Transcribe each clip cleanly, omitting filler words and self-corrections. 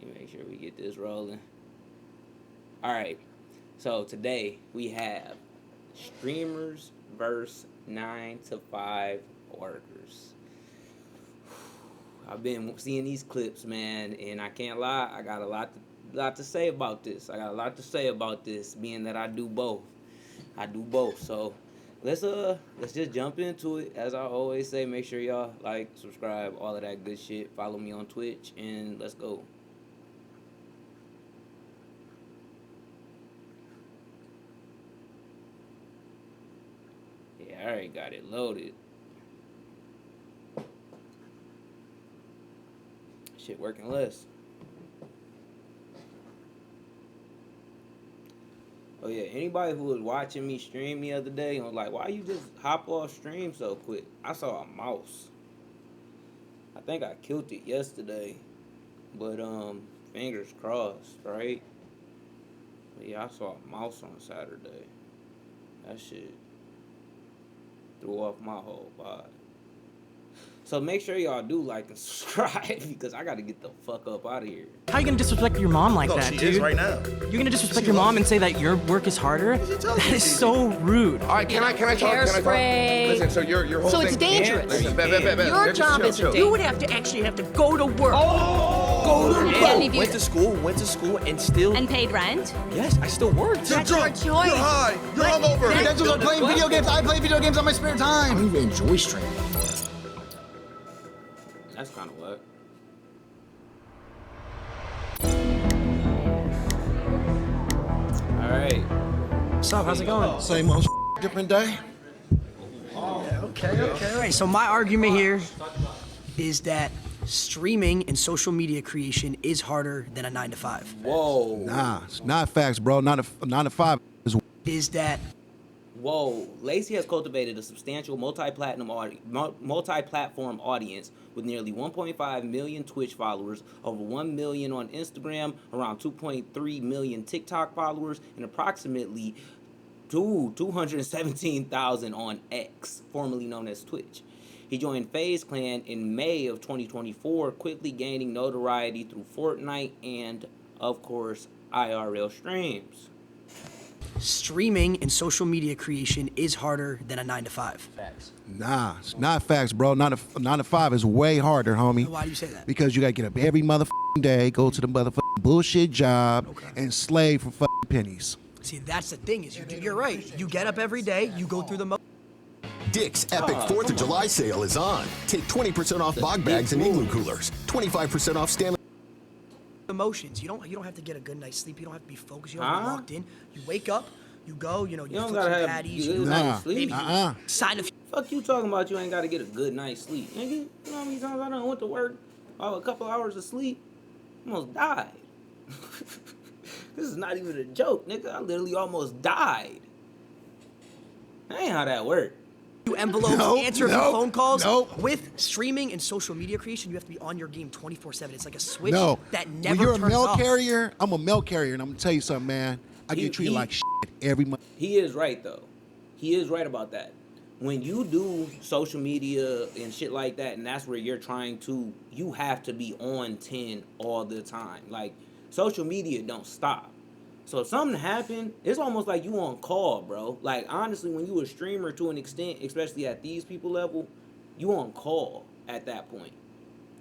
Make sure we get this rolling. All right. So today we have streamers versus 9-to-5 workers. I've been seeing these clips, man, and I can't lie. I got a lot to say about this. Being that I do both. So let's just jump into it. As I always say, make sure y'all like, subscribe, all of that good shit. Follow me on Twitch, and let's go. Yeah, I already got it loaded. Shit working less. Oh yeah, anybody who was watching me stream the other day and was like, why you just hop off stream so quick? I saw a mouse. I think I killed it yesterday. But fingers crossed, right? But yeah, I saw a mouse on Saturday. That shit threw off my whole body. So make sure y'all do like and subscribe because I gotta get the fuck up out of here. How are you gonna disrespect your mom like that, she dude? is right now. You're gonna disrespect your mom and say that your work is harder? That is so rude. All right, can I talk? Hairspray. Listen, so your whole So thing. it's dangerous. Listen, Your job is chill. dangerous. You would have to actually have to go to work. Go to work. Went to school and still... And paid rent? Yes, I still worked. That's your choice. You're high. You're hungover. That's what I'm playing video games. I play video games on my spare time. I don't even enjoy streaming. That's kind of what. All right. What's up? How's it going? Same old different day. Okay. All right, so my argument here is that streaming and social media creation is harder than a 9-to-5. Whoa. Nah, it's not facts, bro. 9-to-5 Is that Whoa. Lacey has cultivated a substantial multi-platform audience with nearly 1.5 million Twitch followers, over 1 million on Instagram, around 2.3 million TikTok followers, and approximately 217,000 on X, formerly known as Twitch. He joined FaZe Clan in May of 2024, quickly gaining notoriety through Fortnite and, of course, IRL streams. streaming and social media creation is harder than a 9-to-5. Facts. Nah, it's not facts, bro. 9-to-5 is way harder, homie. Why do you say that? Because you gotta get up every motherfucking day, go to the motherfucking bullshit job, and slave for fucking pennies. See, that's the thing is you're right. You get up every day, you go through the Dick's epic 4th of July sale is on. Take 20% off bog bags and igloo coolers, 25% off Stanley. emotions. You don't have to get a good night's sleep. You don't have to be focused. You don't have to be locked in. You wake up, you go, you You flip don't some gotta have patties, good you night's sleep. maybe sign a few. Fuck you talking about you ain't gotta get a good night's sleep. Nigga, you know how many times I done went to work, a couple hours of sleep, almost died. This is not even a joke, nigga. I literally almost died. That ain't how that works. Envelopes, answer a few phone calls. Nope. With streaming and social media creation, you have to be on your game 24/7. It's like a switch No. that When never you're a turns mail off. carrier, I'm a mail carrier, and I'm gonna tell you something, man. I get treated like shit every month. He is right, though. He is right about that. When you do social media and shit like that, and that's where you're trying to, you have to be on 10 all the time. Like, social media don't stop. So if something happened, it's almost like you on call, bro. Like, honestly, when you a streamer to an extent, especially at these people level, you on call at that point.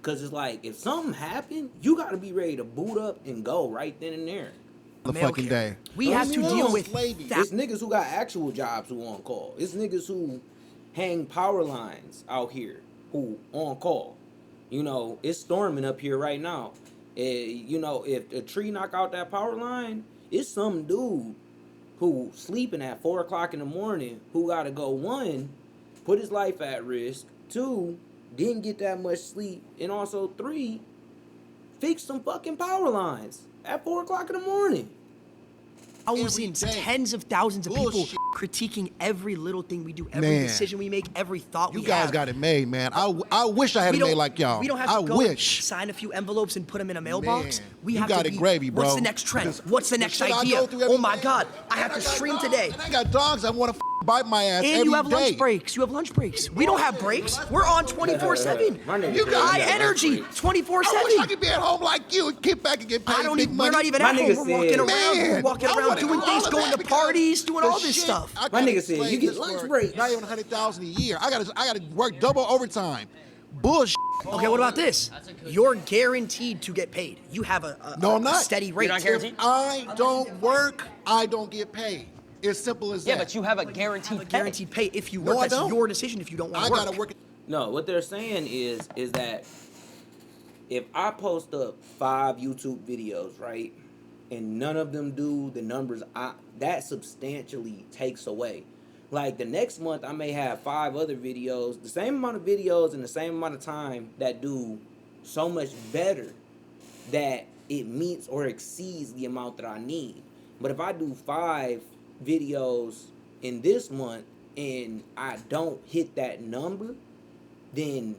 Because it's like, if something happened, you got to be ready to boot up and go right then and there. The Mail fucking carrier. day. We have to deal with It's niggas who got actual jobs who on call. It's niggas who hang power lines out here who on call. You know, it's storming up here right now. You know, if a tree knock out that power line, it's some dude who sleeping at 4 o'clock in the morning who got to go, 1, put his life at risk, 2, didn't get that much sleep, and also 3, fix some fucking power lines at 4 o'clock in the morning. I was Every in day. tens of thousands of people Bullshit. critiquing every little thing we do, every Man. decision we make, every thought we You guys have. got it made, man. I wish I had We it don't- made like y'all. We don't have to I go wish. sign a few envelopes and put them in a mailbox. Man, We you have got to it be, gravy, bro. What's the next trend? Because What's the the next shit I idea? go through every Oh my day, God, I and have to got stream dogs, today. And I got dogs that want to bite my ass And every you have day. lunch breaks. You have lunch breaks. We don't have breaks. We're on 24/7. You got high energy, 24/7. I wish I could be at home like you and kick back and get paid I don't big even. money. We're not even My at home. nigga We're walking said- around. Man, We're walking I around wanna doing do things, all of going that to because parties, doing the all this shit stuff. I My gotta nigga said, explain you get this lunch for breaks. Not even 100,000 a year. I gotta work double overtime. Bullshit. Okay, what about this? You're guaranteed to get paid. You have a No, I'm not. steady rate. If I don't work, I don't get paid. It's simple as that. Yeah, but you have a guaranteed pay. Guaranteed pay if you No, work. I That's don't. your decision if you don't want I to work. gotta work. No, what they're saying is that if I post up 5 YouTube videos, right, and none of them do the numbers, that substantially takes away. Like the next month, I may have 5 other videos, the same amount of videos in the same amount of time that do so much better that it meets or exceeds the amount that I need. But if I do 5 videos in this month and I don't hit that number, then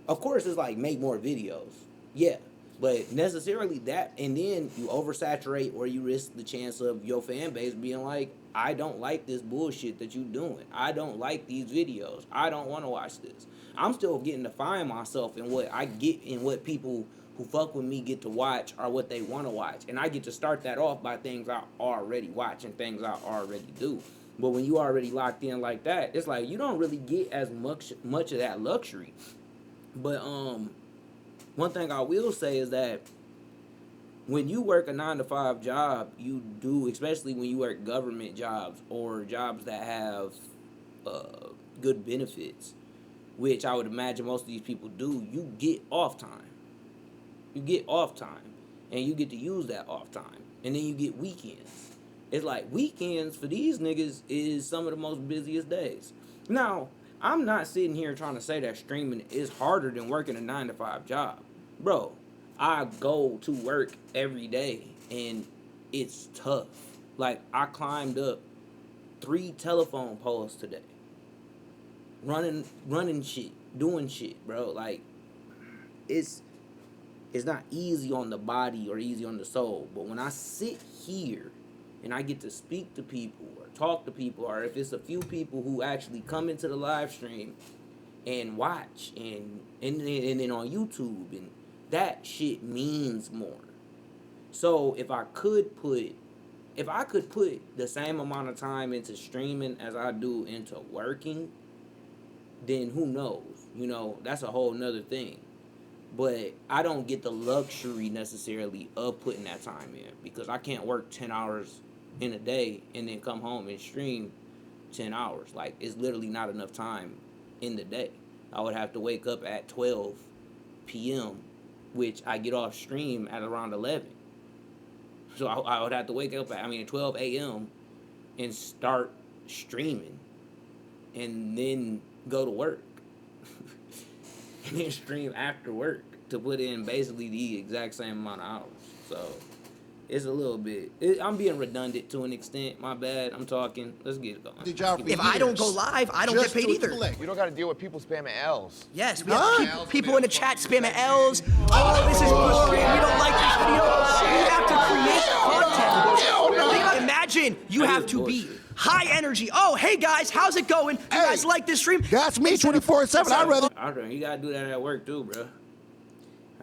of course it's like make more videos. Yeah. But necessarily that, and then you oversaturate or you risk the chance of your fan base being like, I don't like this bullshit that you doing. I don't like these videos. I don't want to watch this. I'm still getting to find myself in what I get and what people who fuck with me get to watch or what they want to watch. And I get to start that off by things I already watch and things I already do. But when you already locked in like that, it's like you don't really get as much of that luxury. But one thing I will say is that when you work a 9-to-5 job, you do, especially when you work government jobs or jobs that have good benefits, which I would imagine most of these people do, you get off time. You get off time, and you get to use that off time, and then you get weekends. It's like weekends for these niggas is some of the most busiest days. Now, I'm not sitting here trying to say that streaming is harder than working a 9-to-5 job. Bro, I go to work every day, and it's tough. Like, I climbed up 3 telephone poles today. Running shit, doing shit, bro. Like, it's not easy on the body or easy on the soul. But when I sit here and I get to speak to people or talk to people, or if it's a few people who actually come into the live stream and watch and then on YouTube, and that shit means more. So if I could put the same amount of time into streaming as I do into working, then who knows? You know, that's a whole nother thing. But I don't get the luxury necessarily of putting that time in, because I can't work 10 hours in a day and then come home and stream 10 hours. Like, it's literally not enough time in the day. I would have to wake up at 12 p.m., which I get off stream at around 11. So I would have to wake up at 12 a.m. and start streaming and then go to work. And then stream after work to put in basically the exact same amount of hours. So it's a little bit, I'm being redundant to an extent. My bad. I'm talking. Let's get it going. If I don't go live, I don't get paid either. You don't got to deal with people spamming L's. Yes, we have people in the chat spamming L's. Oh, this is boring. We don't like this video. We have to create content. Imagine you have to be high energy. Oh, hey guys, how's it going? You guys like this stream? That's me 24/7. I'd rather. You gotta do that at work too, bro.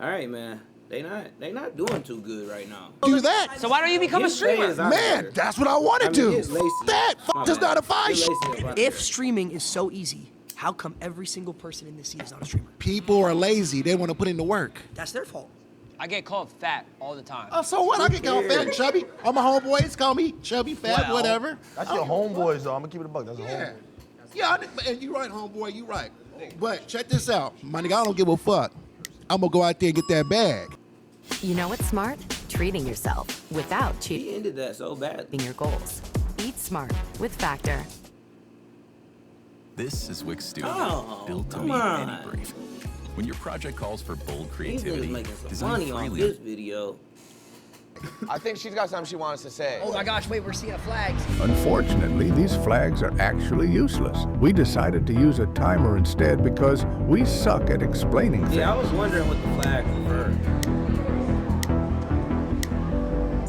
All right, man. They not doing too good right now. Do that. So why don't you become a streamer? Man, that's what I want to do. That is not a fine shit. If streaming is so easy, how come every single person in this scene is not a streamer? People are lazy. They want to put in the work. That's their fault. I get called fat all the time. Oh, so what? I can call fat and chubby. All my homeboys call me chubby, fat, Well, whatever. That's your homeboys, though. I'm going to keep it a buck. That's a Yeah. homeboy. Yeah, and you right, homeboy. You right. But check this out. My nigga, I don't give a fuck. I'm going to go out there and get that bag. You know what's smart? Treating yourself without He cheating ended that so badly. your goals. Eat smart with Factor. This is Wix Studio, Oh, built to come meet on. any brief. When your project calls for bold These creativity, niggas making some design money on freely this video. I think she's got something she wants to say. Oh my gosh, wait, we're seeing flags. Unfortunately, these flags are actually useless. We decided to use a timer instead because we suck at explaining things. Yeah, I was wondering what the flag referred.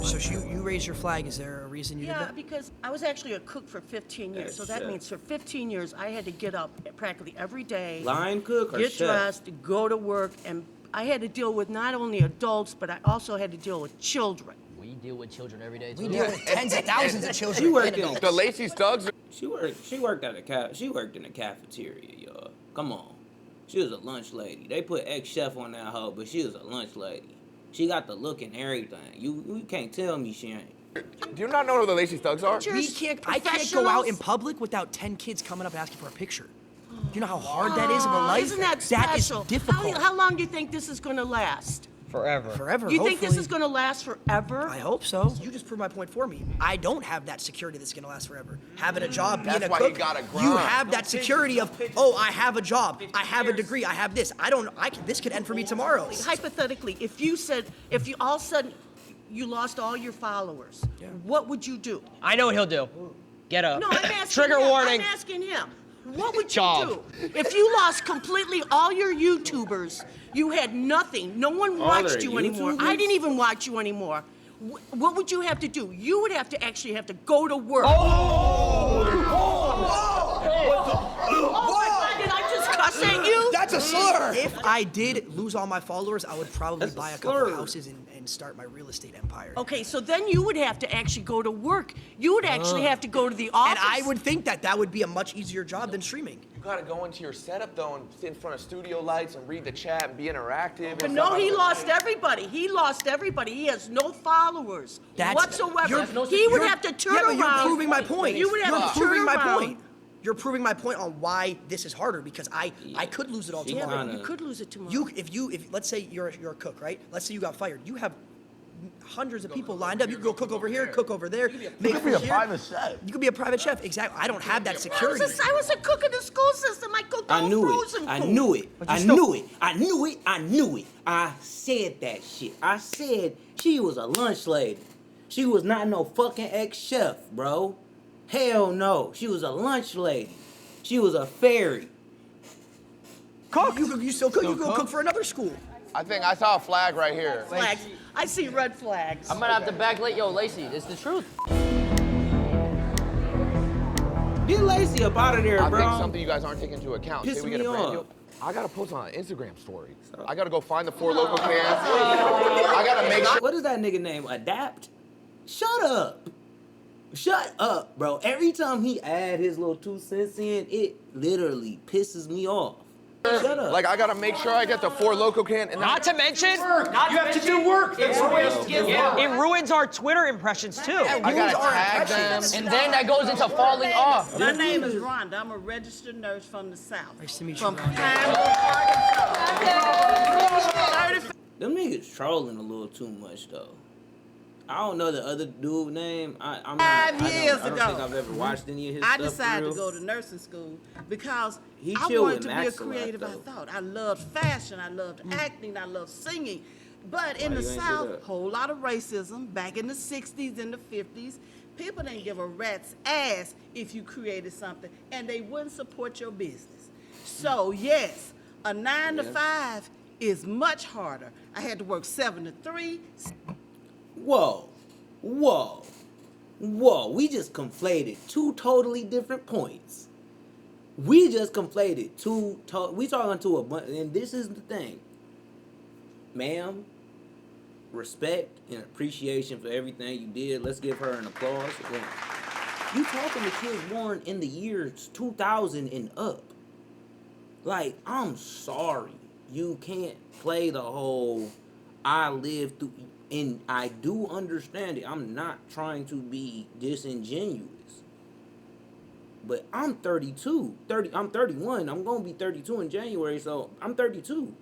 So you raise your flag? Is there a reason you did Yeah, that? because I was actually a cook for 15 years. That's So that chef. means for 15 years, I had to get up practically every day. Line cook or get chef? dressed, go to work, and I had to deal with not only adults, but I also had to deal with children. We deal with children every day, too. We deal with tens of thousands of children. She worked and in adults. The Lacey Stugs. She worked at a she worked in a cafeteria, y'all. Come on. She was a lunch lady. They put ex-chef on that hoe, but she was a lunch lady. She got the look and everything. You can't tell me she ain't. Do you not know who the Lacey Stugs are? I can't go out in public without 10 kids coming up asking for a picture. Do you know how hard that is of a life? Isn't that That is special? difficult. How long do you think this is going to last? Forever. Forever. You think this hopefully. is going to last forever? I hope so. You just proved my point for me. I don't have that security that's gonna last forever. Having a job, being That's a why cook, you gotta you grind. have that security of, oh, I have a job, I have a degree, I have this. This could end for me tomorrow. Hypothetically, if you all of a sudden you lost all your followers, what would you do? I know what he'll do. Get up. No, I'm asking Trigger him. warning. I'm asking him. What would you Job. do? If you lost completely all your YouTubers, you had nothing. No one All watched their you anymore. YouTubers? I didn't even watch you anymore. What would you have to do? You would have to actually have to go to work. Oh my God, did I just cuss at you? That's a slur. If I did lose all my followers, I would probably That's a buy a couple slur. houses and start my real estate empire. Okay, so then you would have to actually go to work. You would actually have to go to the office. And I would think that would be a much easier job than streaming. You gotta go into your setup though and sit in front of studio lights and read the chat and be interactive. But no, he lost everybody. He lost everybody. He has no followers whatsoever. He would have to turn around. You're proving my point. You would have to turn proving my around. point. You're proving my point on why this is harder because I could lose it all Yeah, tomorrow. but you could lose it tomorrow. If let's say you're a cook, right? Let's say you got fired. You have hundreds of people lined up. You can go cook over here, cook over there. You could be a private chef. You could be a private chef. Exactly. I don't have that security. I was a cook in the school system. I cooked all I knew frozen it. food. I knew it. I knew it. I knew it. I knew it. I said that shit. I said she was a lunch lady. She was not no fucking ex-chef, bro. Hell no. She was a lunch lady. She was a fairy. Cook. You still cook. You go cook for another school. I think I saw a flag right here. Flags. I see red flags. I'm gonna have to backlight. Yo, Lacey, it's the truth. Get Lacey up out of there, I bro. think something you guys aren't taking into account. Piss Say we get a me brand off. deal. I gotta post on an Instagram story. I gotta go find the 4 local cans. I gotta make sure. What is that nigga name? Adapt? Shut up. Shut up, bro. Every time he add his little 2 cents in, it literally pisses me off. Shut up. Like I gotta make sure I get the 4 local can. And Not to mention, You have to do work. That's the way it's it ruins our Twitter impressions too. I gotta tag them. And then that goes into falling off. My name is Rhonda. I'm a registered nurse from the South. Nice to meet you. From Rhonda. Them niggas trolling a little too much though. I don't know the other dude name. I'm not. 5 years I don't ago, think I've ever watched any of his I stuff. decided for to real. go to nursing school because He I chill wanted with to be a Max a lot, creative. I though. thought I loved fashion, I loved acting, I loved singing. But in Why the you ain't do South, that? whole lot of racism. Back in the 60s and the 50s, people didn't give a rat's ass if you created something, and they wouldn't support your business. So yes, a 9 to 5 is much harder. I had to work 7 to 3. Whoa, whoa, whoa. We just conflated 2 totally different points. We just conflated 2. We talking to a bunch, and this is the thing, ma'am. Respect and appreciation for everything you did. Let's give her an applause. You talking to kids born in the years 2000 and up. Like, I'm sorry. You can't play the whole I lived through, and I do understand it. I'm not trying to be disingenuous. But I'm 32. I'm 31. I'm going to be 32 in January, so I'm 32.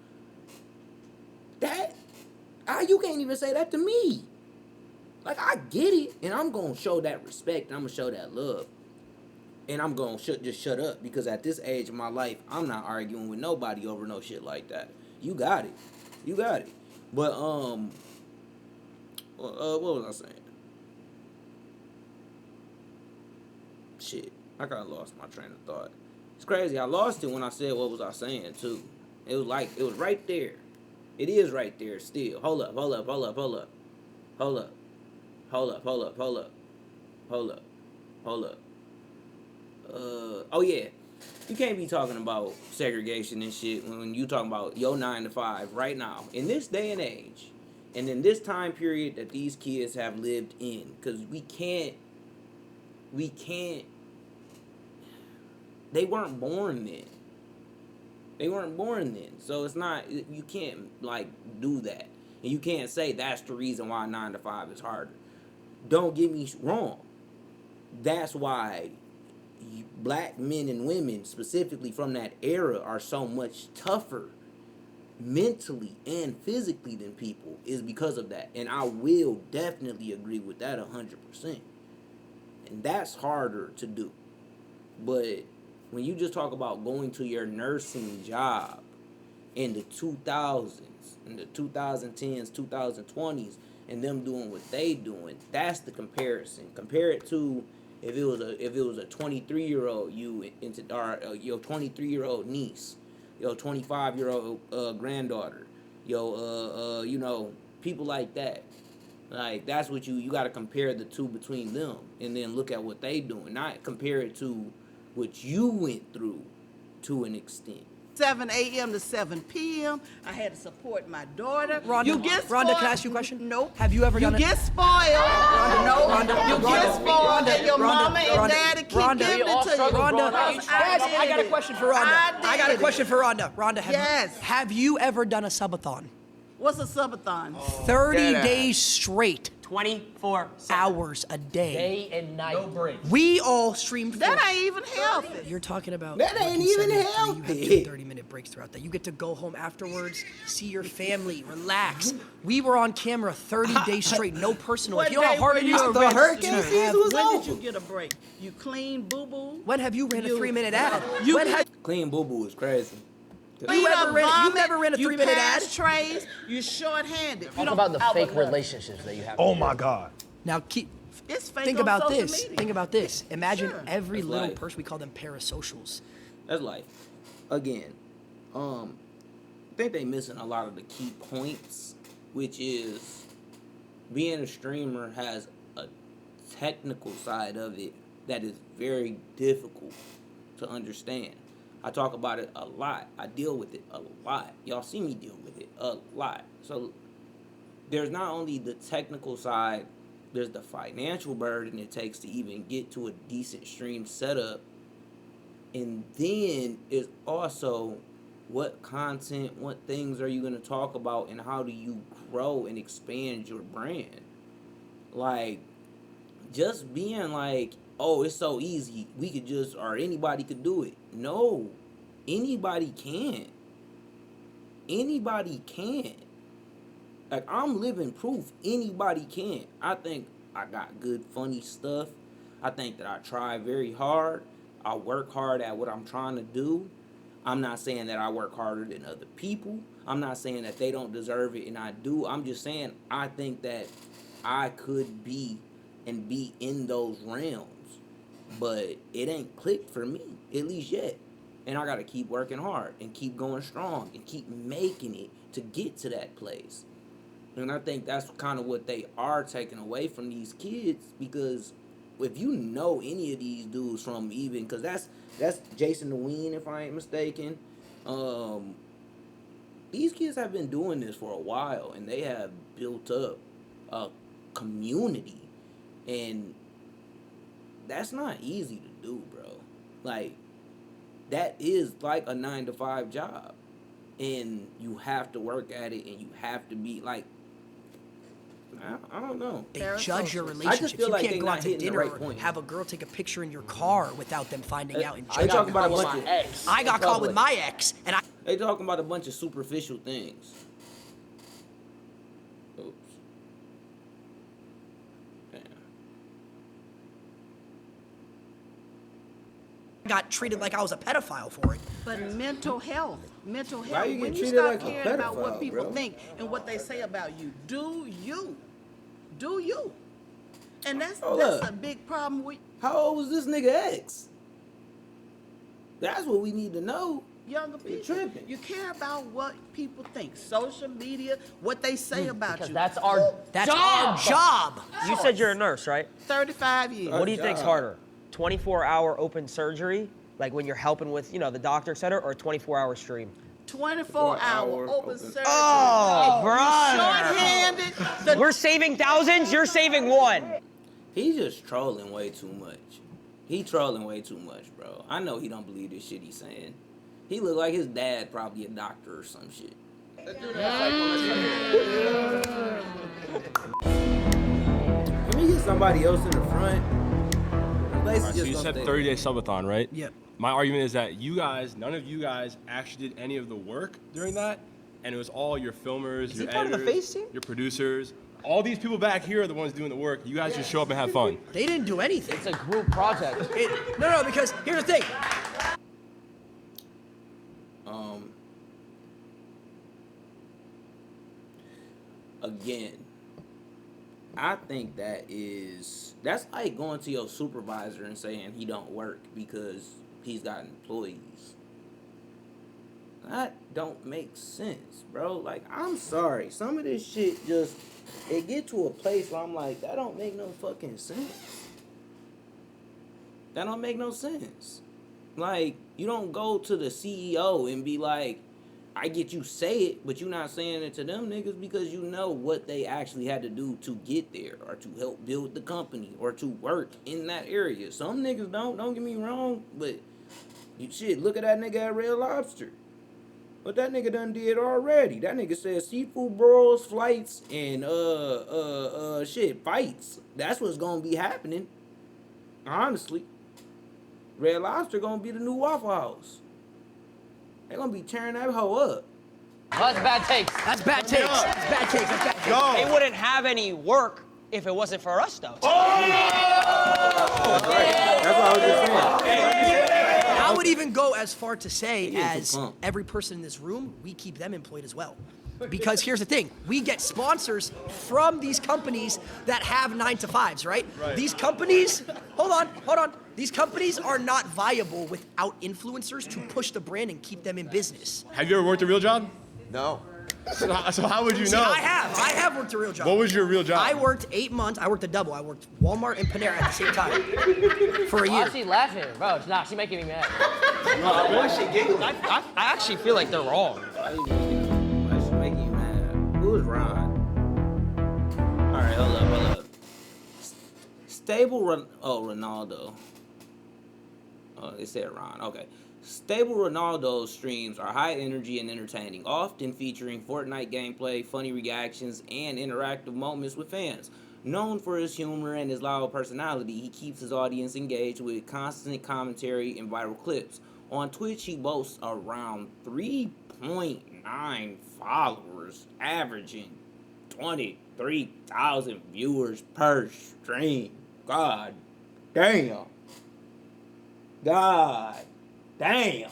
You can't even say that to me. Like, I get it, and I'm going to show that respect, and I'm going to show that love. And I'm going to just shut up, because at this age of my life, I'm not arguing with nobody over no shit like that. You got it. You got it. But, what was I saying? Shit, I kind of lost my train of thought. It's crazy. I lost it when I said what was I saying, too. It was like, it was right there. It is right there still. Hold up. Hold up. Oh yeah, you can't be talking about segregation and shit when you talking about your 9 to 5 right now in this day and age, and in this time period that these kids have lived in. Because we can't. They weren't born then. So it's not, you can't like do that. And you can't say that's the reason why 9 to 5 is harder. Don't get me wrong. That's why black men and women, specifically from that era, are so much tougher mentally and physically than people, is because of that. And I will definitely agree with that 100%. And that's harder to do. But when you just talk about going to your nursing job in the 2000s, in the 2010s, 2020s, and them doing what they doing, that's the comparison. Compare it to if it was a 23-year-old you into your 23-year-old niece, your 25-year-old granddaughter, your you know, people like that. Like, that's what you got to compare the two between them, and then look at what they doing, not compare it to what you went through to an extent. 7 a.m. to 7 p.m. I had to support my daughter. Rhonda, You get spoiled. Rhonda, can I ask you a question? Nope. Have you ever done You it? get spoiled. Rhonda, You get spoiled, and your mama and daddy keep Rhonda, giving it to you. Rhonda, Because I got a did question it. for Rhonda. I got a did question it. for Rhonda. Rhonda, Yes. have you ever done a subathon? What's a subathon? 30 Dead ass. days straight. 24 hours a day. Day and night. No break. We all streamed. That ain't even healthy. You're talking about That ain't even healthy. You have 30-minute breaks throughout that. You get to go home afterwards, see your family, relax. We were on camera 30 days straight, no personal. What You know how day hard were it you is a to registered have- nurse? was When did over. you get a break? You clean boo-boo? When have you ran a 3-minute ad? You When have Clean boo-boo is crazy. you ever ran a 3-minute ad? pass trays, you short-handed. You Talk don't about the have fake enough. relationships that you have. Oh my God. Now It's fake think on about social this. media. Think about this. Imagine Sure. every That's little life. person. We call them parasocials. That's life. Again, I think they missing a lot of the key points, which is being a streamer has a technical side of it that is very difficult to understand. I talk about it a lot. I deal with it a lot. Y'all see me deal with it a lot. So there's not only the technical side, there's the financial burden it takes to even get to a decent stream setup. And then it's also what content, what things are you going to talk about, and how do you grow and expand your brand? Like, just being like, oh, it's so easy, we could just, or anybody could do it. No, anybody can't. Anybody can't. Like, I'm living proof anybody can. I think I got good, funny stuff. I think that I try very hard. I work hard at what I'm trying to do. I'm not saying that I work harder than other people. I'm not saying that they don't deserve it and I do. I'm just saying I think that I could be and be in those realms. But it ain't clicked for me, at least yet. And I got to keep working hard and keep going strong and keep making it to get to that place. And I think that's kind of what they are taking away from these kids, because if you know any of these dudes from even, because that's Jason the Ween, if I ain't mistaken, these kids have been doing this for a while, and they have built up a community, and that's not easy to do, bro. Like, that is like a 9-to-5 job, and you have to work at it, and you have to be like, I don't know. They judge your I just relationships. feel You like can't they go not out to hitting the dinner right or point. have a girl take a picture in your car without them finding out and They talking about a with bunch my of ex. I got caught with my ex, and They talking about a bunch of superficial things. Oops. Damn. got treated like I was a pedophile for it. But mental health, Why you when get you treated start like a caring about what pedophile, people bro? think and what they say about you, do you. And that's Hold up. a big problem with How old was this nigga ex? That's what we need to know. younger people. tripping. You care about what people think. Social media, what they say about Because you. that's our job. You said you're a nurse, right? 35 years. What do you think's harder? 24-hour open surgery, like when you're helping with, the doctor, et cetera, or a 24-hour stream? 24-hour open surgery. Oh, brother. Short-handed. We're saving thousands, you're saving one. He's just trolling way too much. He trolling way too much, bro. I know he don't believe this shit he's saying. He look like his dad probably a doctor or some shit. Let me get somebody else in the front. Alright, so you said 30-day subathon, right? Yep. My argument is that none of you guys actually did any of the work during that, and it was all your filmers, your part of the editors, face team? your producers. All these people back here are the ones doing the work. You guys just show up and have fun. They didn't do anything. It's a group project. No, because here's the thing. Again, I think that's like going to your supervisor and saying he don't work because he's got employees. That don't make sense, bro. Like, I'm sorry. Some of this shit it get to a place where I'm like, that don't make no fucking sense. That don't make no sense. Like, you don't go to the CEO and be like, I get you say it, but you're not saying it to them niggas because you know what they actually had to do to get there or to help build the company or to work in that area. Some niggas don't get me wrong, but look at that nigga at Red Lobster. What that nigga done did already. That nigga said seafood broils, flights, and fights. That's what's gonna be happening. Honestly. Red Lobster gonna be the new Waffle House. They gonna be tearing that hoe up. Well, that's bad takes. That's bad takes. That's bad takes. That's bad takes. They wouldn't have any work if it wasn't for us, though. That's what I was just saying. I would even go as far to say as every person in this room, we keep them employed as well. Because here's the thing, we get sponsors from these companies that have 9-to-5s, right? These companies, hold on. These companies are not viable without influencers to push the brand and keep them in business. Have you ever worked a real job? No. So how would you know? I have worked a real job. What was your real job? I worked 8 months. I worked a double. I worked Walmart and Panera at the same time for a year. Why is she laughing? Bro, nah, she's making me mad. Why is she giggling? I actually feel like they're wrong. Why she making you mad? Who is Ron? Alright, hold up. Ronaldo. Oh, it said Ron. Okay. Stable Ronaldo streams are high energy and entertaining, often featuring Fortnite gameplay, funny reactions, and interactive moments with fans. Known for his humor and his loud personality, he keeps his audience engaged with constant commentary and viral clips. On Twitch, he boasts around 3.9 followers, averaging 23,000 viewers per stream. God damn. God damn.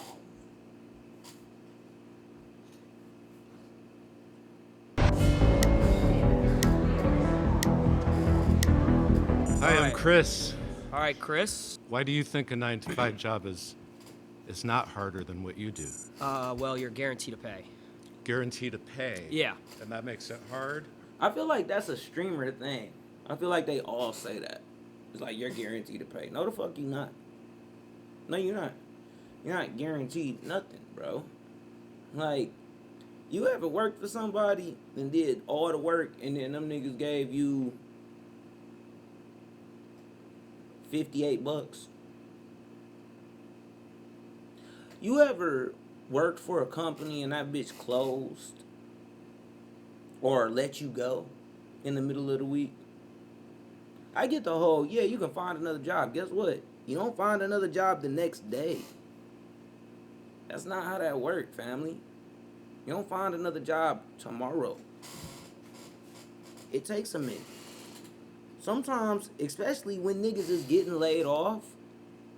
Hi, I'm Chris. All right, Chris. Why do you think a 9-to-5 job is not harder than what you do? Well, you're guaranteed to pay. Guaranteed to pay? Yeah. And that makes it hard? I feel like that's a streamer thing. I feel like they all say that. It's like, you're guaranteed to pay. No, the fuck you not. No, you're not. You're not guaranteed nothing, bro. Like, you ever worked for somebody and did all the work and then them niggas gave you $58? You ever worked for a company and that bitch closed or let you go in the middle of the week? I get the whole, yeah, you can find another job. Guess what? You don't find another job the next day. That's not how that works, family. You don't find another job tomorrow. It takes a minute. Sometimes, especially when niggas is getting laid off,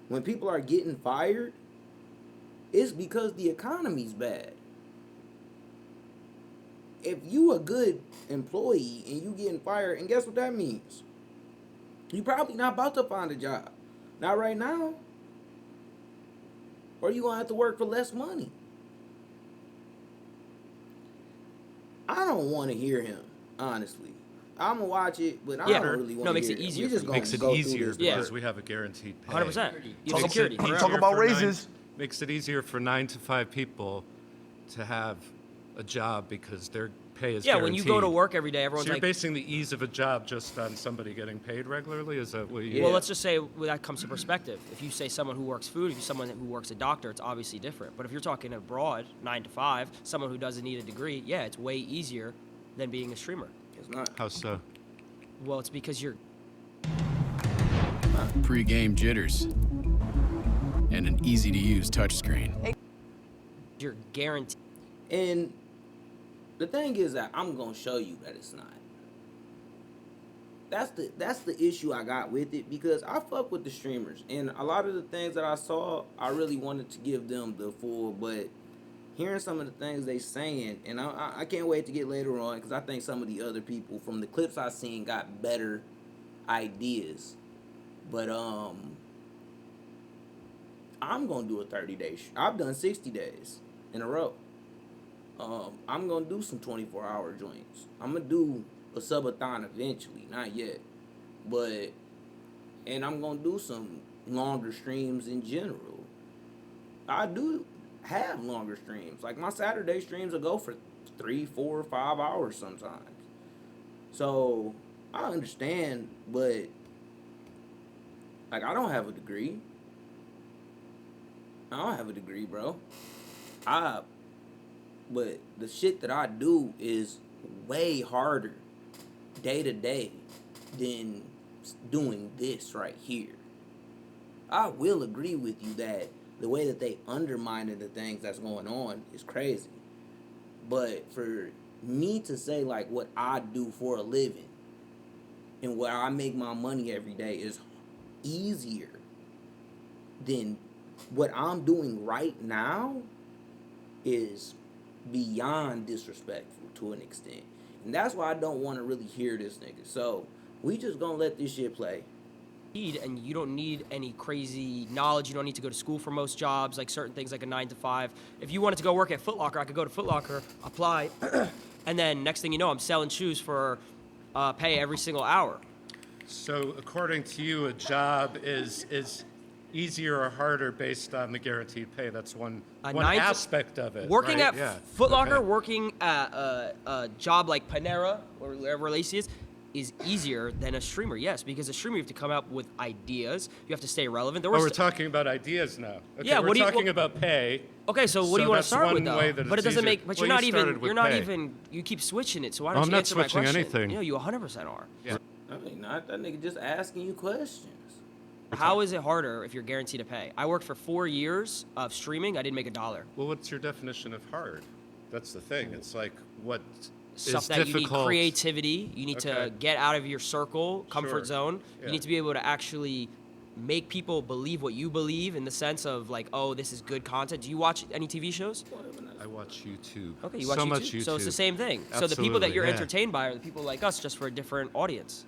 when people are getting fired, it's because the economy's bad. If you a good employee and you getting fired, and guess what that means? You probably not about to find a job. Not right now. Or you gonna have to work for less money. don't want to hear him, honestly. I'm gonna watch it, but I Yeah. don't really want to No, it makes hear it him. easier We just for you. gonna Makes it go through easier this because part. we have a guaranteed pay. 100%. You have Makes security. it Talk easier about for raises. Makes it easier for 9 to 5 people to have a job because their pay is Yeah, guaranteed. when you go to work every day, everyone's so you're like, basing the ease of a job just on somebody getting paid regularly? Is that what you... well, let's just say that comes to perspective. If you say someone who works food, if you're someone who works a doctor, it's obviously different. But if you're talking abroad, 9 to 5, someone who doesn't need a degree, yeah, it's way easier than being a streamer. It's not. How so? Well, it's because you're Pre-game jitters. And an easy-to-use touchscreen. you're guaranteed. And the thing is that I'm gonna show you that it's not. That's the issue I got with it, because I fuck with the streamers, and a lot of the things that I saw, I really wanted to give them the full, but hearing some of the things they saying, and I can't wait to get later on, because I think some of the other people from the clips I seen got better ideas. But I'm gonna do a 30-day. I've done 60 days in a row. I'm gonna do some 24-hour joints. I'm gonna do a subathon eventually, not yet, and I'm gonna do some longer streams in general. I do have longer streams. Like my Saturday streams will go for 3, 4, 5 hours sometimes. So I understand, but like I don't have a degree. I don't have a degree, bro. But the shit that I do is way harder day to day than doing this right here. I will agree with you that the way that they undermining the things that's going on is crazy. But for me to say like what I do for a living and where I make my money every day is easier than what I'm doing right now is beyond disrespectful to an extent. And that's why I don't want to really hear this nigga. So we just gonna let this shit play. And you don't need any crazy knowledge. You don't need to go to school for most jobs, like certain things like a 9 to 5. If you wanted to go work at Foot Locker, I could go to Foot Locker, apply, and then next thing you know, I'm selling shoes for pay every single hour. So according to you, a job is easier or harder based on the guaranteed pay? That's one aspect of it. Working right? at Foot Locker, working at a job like Panera or wherever Lacey is easier than a streamer. Yes, because a streamer you have to come up with ideas. You have to stay relevant. We're talking about ideas now. Okay, yeah, we're talking about pay. Okay, so what do you want to start with, though? But it doesn't easier. make. But well, you're not even. You keep switching it. So why don't I'm you not answer my switching question? anything. Yeah, you 100% are. Yeah. I mean, not that nigga just asking you questions. How is it harder if you're guaranteed to pay? I worked for 4 years of streaming. I didn't make $1. Well, what's your definition of hard? That's the thing. It's like what Stuff is that difficult. you need creativity. You need to get out of your circle, comfort zone. Yeah. You need to be able to actually make people believe what you believe in the sense of like, oh, this is good content. Do you watch any TV shows? I watch YouTube. Okay, you watch so YouTube. much YouTube. So it's the same thing. Absolutely, so the people that you're yeah. entertained by are the people like us, just for a different audience.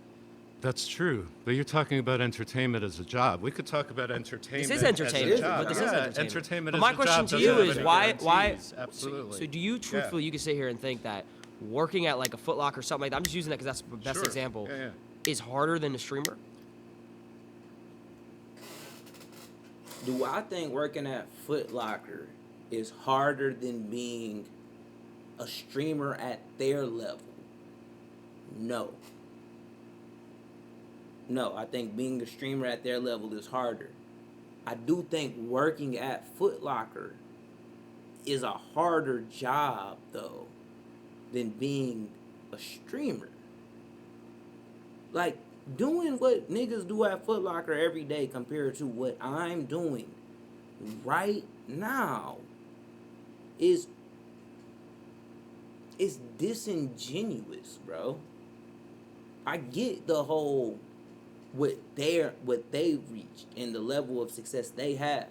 That's true. But you're talking about entertainment as a job. We could talk about entertainment This is entertainment. as a job. But this is entertainment. Entertainment but as my a question job to doesn't you have is any why? guarantees. Absolutely. So do you truthfully, you could sit here and think that working at like a Foot Locker or something like that, I'm just using that because that's the best example, is harder than a streamer? Do I think working at Foot Locker is harder than being a streamer at their level? No. No, I think being a streamer at their level is harder. I do think working at Foot Locker is a harder job, though, than being a streamer. Like, doing what niggas do at Foot Locker every day compared to what I'm doing right now is disingenuous, bro. I get the whole what they've reached and the level of success they have,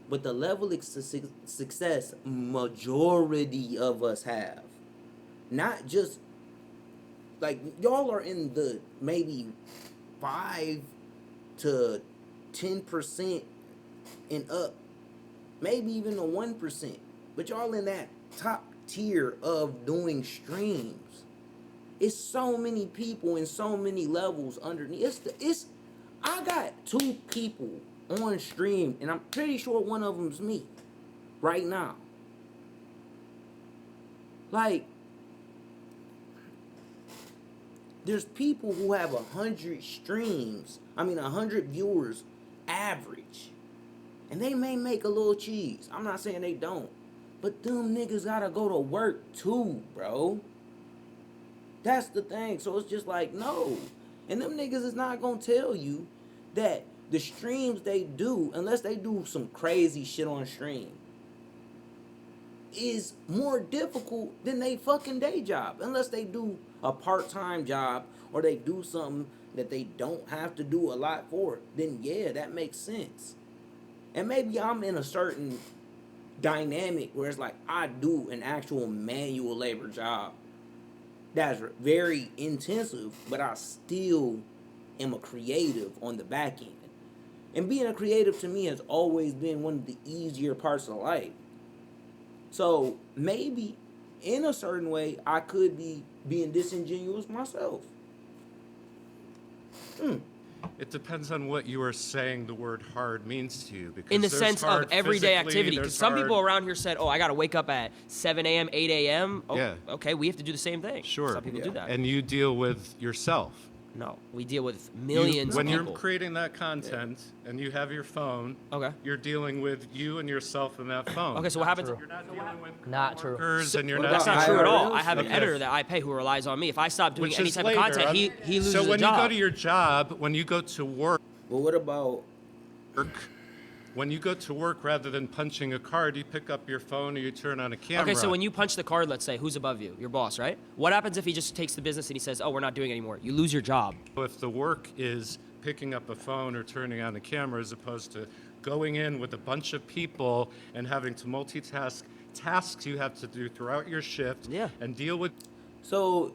but the level of success majority of us have, not just like y'all are in the maybe 5 to 10% and up, maybe even the 1%, but y'all in that top tier of doing streams. It's so many people in so many levels underneath. I got 2 people on stream, and I'm pretty sure one of them's me right now. Like, there's people who have 100 streams, 100 viewers average, and they may make a little cheese. I'm not saying they don't, but them niggas gotta go to work too, bro. That's the thing. So it's just like, no. And them niggas is not gonna tell you that the streams they do, unless they do some crazy shit on stream, is more difficult than they fucking day job. Unless they do a part-time job or they do something that they don't have to do a lot for, then yeah, that makes sense. And maybe I'm in a certain dynamic where it's like I do an actual manual labor job that's very intensive, but I still am a creative on the back end. And being a creative to me has always been one of the easier parts of life. So maybe in a certain way, I could be being disingenuous myself. It depends on what you are saying the word hard means to you. Because In the there's sense of hard everyday physically, activity. there's Because some hard- people around here said, oh, I got to wake up at 7 a.m., 8 a.m. Oh, Yeah. okay, we have to do the same thing. Sure. Some people do that. And you deal with yourself. No, we deal with millions When of people. you're creating that content and you have your phone, you're dealing with you and yourself in that phone. Okay, so what happens? You're not dealing with Not true. coworkers and you're That's not not true at all. I have an Okay. editor that I pay who relies on me. If I stop doing Which any is type later. of content, he loses So when a job. you go to your job, when you go to work. Well, what about work? When you go to work, rather than punching a card, you pick up your phone or you turn on a camera. Okay, so when you punch the card, let's say, who's above you? Your boss, right? What happens if he just takes the business and he says, oh, we're not doing it anymore? You lose your job. If the work is picking up a phone or turning on a camera as opposed to going in with a bunch of people and having to multitask tasks you have to do throughout your shift and deal with. So,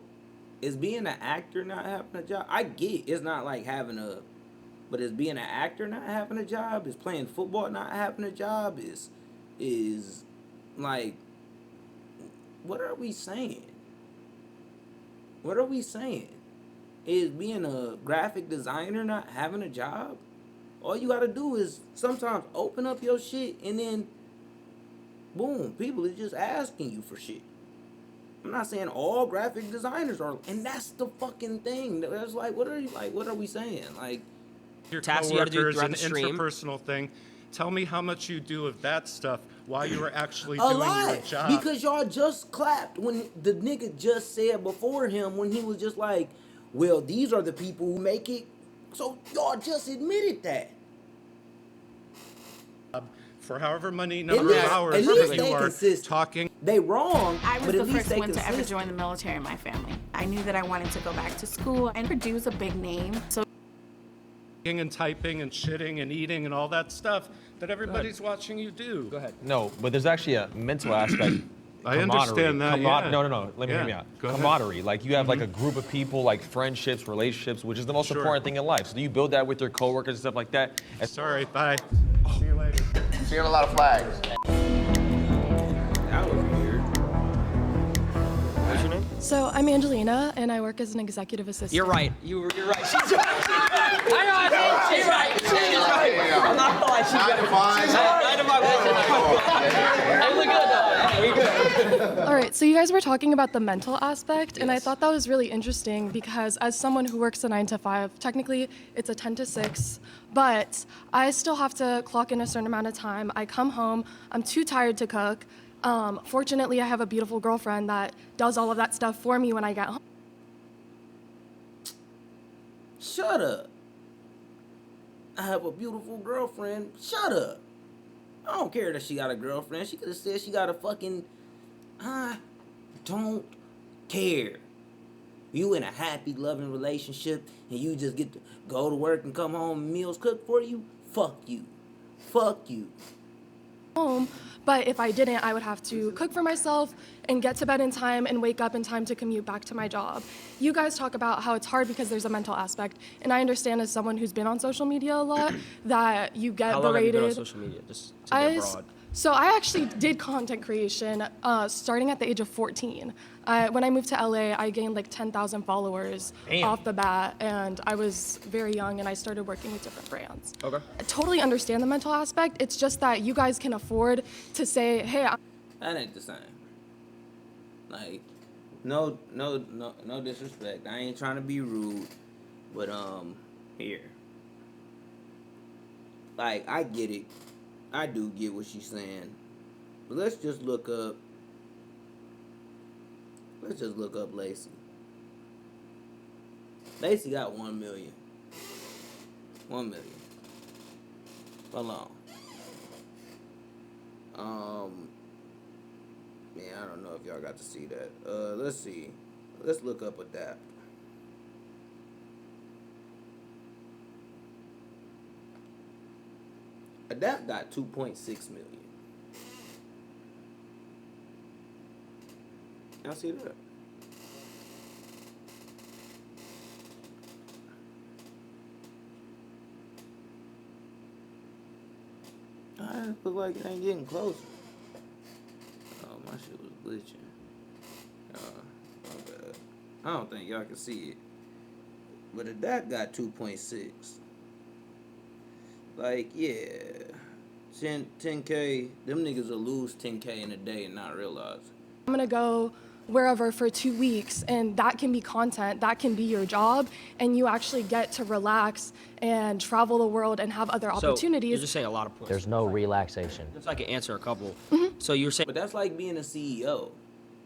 is being an actor not having a job? I get it's not like but is being an actor not having a job? Is playing football not having a job? Is like, what are we saying? What are we saying? Is being a graphic designer not having a job? All you gotta do is sometimes open up your shit and then, boom, people are just asking you for shit. I'm not saying all graphic designers are, and that's the fucking thing. That's like, what are we saying? Like, your tasks you gotta do coworkers, throughout an the stream. interpersonal thing. Tell me how much you do of that stuff while you are actually a doing lot, your job. because y'all just clapped when the nigga just said before him when he was just like, well, these are the people who make it. So y'all just admitted that. For however many At number least- of hours at least that they you are consistent. talking. They wrong, I was but the at least first they one to ever consistent. join the military in my family. I knew that I wanted to go back to school and produce a big name. So And typing and shitting and eating and all that stuff that everybody's watching you do. Go ahead. No, but there's actually a mental aspect. I understand that, yeah. No. Let me hear me Yeah, out. go ahead. Camaraderie. Like you have like a group of people, like friendships, relationships, which is the most Sure. important thing in life. So do you build that with your coworkers and stuff like that? Sorry, bye. See you later. Seeing a lot of flags. That was weird. What's your name? So I'm Angelina, and I work as an executive assistant. You're right. You're right. She's right. I know. She's right. She's right. I'm not gonna lie. She's right. She's right about that. We good though. We good. All right, so you guys were talking about the mental aspect, and I thought that was really interesting because as someone who works a 9 to 5, technically it's a 10 to 6, but I still have to clock in a certain amount of time. I come home, I'm too tired to cook. Fortunately, I have a beautiful girlfriend that does all of that stuff for me when I get home. Shut up. I have a beautiful girlfriend. Shut up. I don't care that she got a girlfriend. She could have said she got a fucking... I don't care. You in a happy, loving relationship and you just get to go to work and come home and meals cooked for you? Fuck you. Fuck you. Home, but if I didn't, I would have to cook for myself and get to bed in time and wake up in time to commute back to my job. You guys talk about how it's hard because there's a mental aspect, and I understand as someone who's been on social media a lot that you get How long have you berated. been on social media? Just to get broad. So I actually did content creation starting at the age of 14. When I moved to LA, I gained like 10,000 followers off the bat, and I was very young, and I started working with different brands. Okay. I totally understand the mental aspect. It's just that you guys can afford to say, hey, That ain't the same. Like, no disrespect. I ain't trying to be rude, but here. Like, I get it. I do get what she's saying. But let's just look up Lacey. Lacey got 1 million. 1 million. Hold on. Man, I don't know if y'all got to see that. Let's see. Let's look up Adapt. Adapt got 2.6 million. Y'all see that? I look like it ain't getting closer. Oh, my shit was glitching. My bad. I don't think y'all can see it. But Adapt got 2.6. Like, yeah. 10K, them niggas will lose 10K in a day and not realize it. I'm gonna go wherever for 2 weeks, and that can be content, that can be your job, and you actually get to relax and travel the world and have other opportunities. So you're just saying a lot of points. There's no relaxation. Just I can answer a couple. So you're saying, but that's like being a CEO.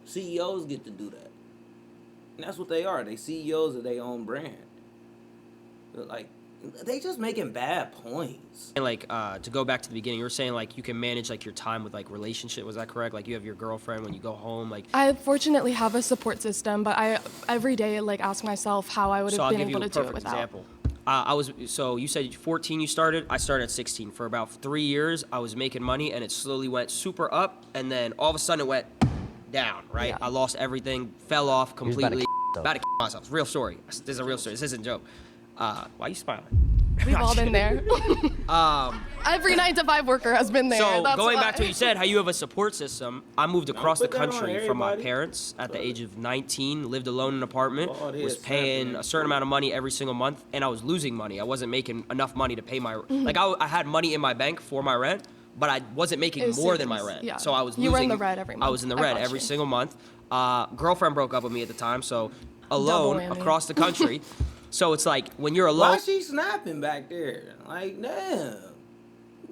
CEOs get to do that, and that's what they are. They CEOs of their own brand. But like, they just making bad points. and like to go back to the beginning, you were saying like you can manage like your time with like relationship. Was that correct? Like you have your girlfriend when you go home. Like I fortunately have a support system, but I every day like ask myself how I would have been able to do it without. Example. So you said 14 you started. I started at 16. For about 3 years, I was making money, and it slowly went super up, and then all of a sudden it went down. Right? Yeah. I lost everything, fell off completely. About to myself. Real story. This is a real story. This isn't a joke. Why are you smiling? We've all been there. Every 9-to-5 worker has been there. So That's going why. back to what you said, how you have a support system. I moved across the put that on country from my everybody. parents at the age of 19, lived alone in an apartment, Oh, it was is paying happening. a certain amount of money every single month, and I was losing money. I wasn't making enough money to pay my, like I had money in my bank for my rent, but I wasn't making It was more than my serious, rent. yeah. So I was losing. You were in the red every I month. was in the I red got every you. single month. Girlfriend broke up with me at the time, so alone whammy. across the country. So it's like when you're Why alone. she snapping back there? Like, damn.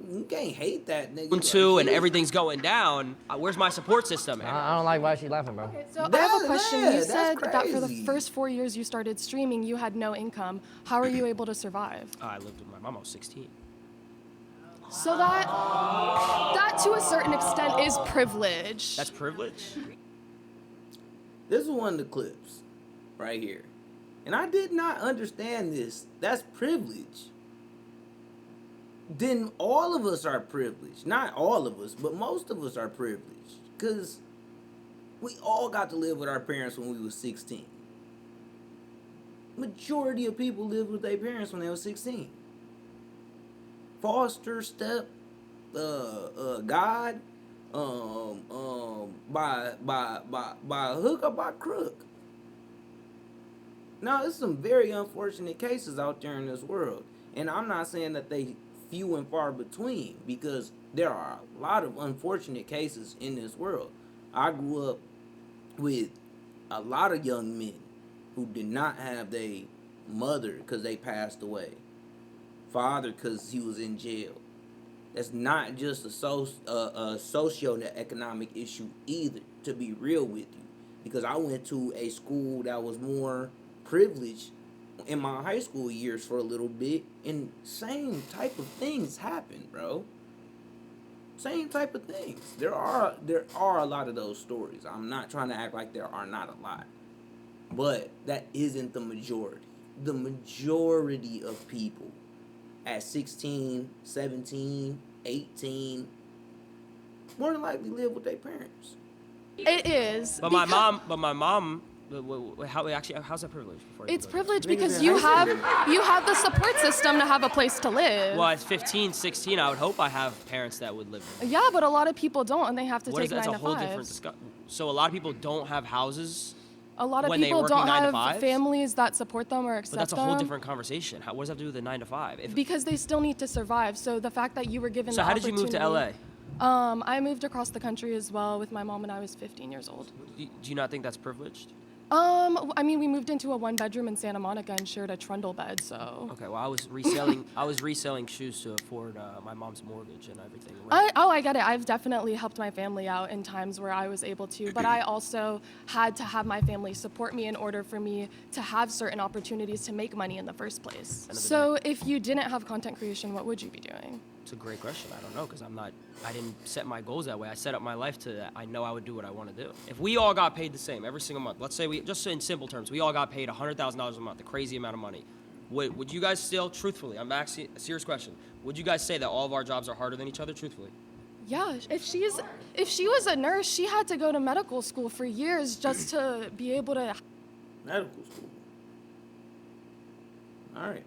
You can't hate that nigga. Too, like and this. everything's going down. Where's my support system? I don't like why she laughing, bro. So I have a question. yeah, You that's said that for the crazy. first 4 years you started streaming, you had no income. How are you able to survive? I lived with my mom. I was 16. So that to a certain extent is privilege. That's privilege. This is one of the clips right here. And I did not understand this. That's privilege. Then all of us are privileged. Not all of us, but most of us are privileged. Because we all got to live with our parents when we was 16. Majority of people lived with their parents when they were 16. Foster, step, God, by hook or by crook. Now, there's some very unfortunate cases out there in this world. And I'm not saying that they few and far between, because there are a lot of unfortunate cases in this world. I grew up with a lot of young men who did not have their mother because they passed away, father because he was in jail. That's not just a socio-economic issue either, to be real with you, because I went to a school that was more privileged in my high school years for a little bit, and same type of things happen, bro. Same type of things. There are a lot of those stories. I'm not trying to act like there are not a lot, but that isn't the majority. The majority of people at 16, 17, 18 more than likely live with their parents. It is. But my mom How's that privilege? It's privilege because you have the support system to have a place to live. Well, at 15, 16, I would hope I have parents that would live there. Yeah, but a lot of people don't, and they have to take 9 That's to a whole 5. different discussion. So a lot of people don't have houses. A lot of when people they working don't 9 to have 5s? families that support them or accept them. But that's a whole different conversation. What does that have to do with the 9 to 5? Because they still need to survive. So the fact that you were given So the how did you move to LA? I moved across the country as well with my mom when I was 15 years old. Do you not think that's privileged? I mean, we moved into a 1-bedroom in Santa Monica and shared a trundle bed, so. Okay, well, I was reselling shoes to afford my mom's mortgage and everything. I get it. I've definitely helped my family out in times where I was able to, but I also had to have my family support me in order for me to have certain opportunities to make money in the first place. So if you didn't have content creation, what would you be doing? It's a great question. I don't know, because I didn't set my goals that way. I set up my life to that. I know I would do what I want to do. If we all got paid the same every single month, let's say just in simple terms, we all got paid $100,000 a month, a crazy amount of money. Would you guys still, truthfully, I'm asking a serious question, would you guys say that all of our jobs are harder than each other, truthfully? Yeah, if she was a nurse, she had to go to medical school for years just to be able to medical school. All right.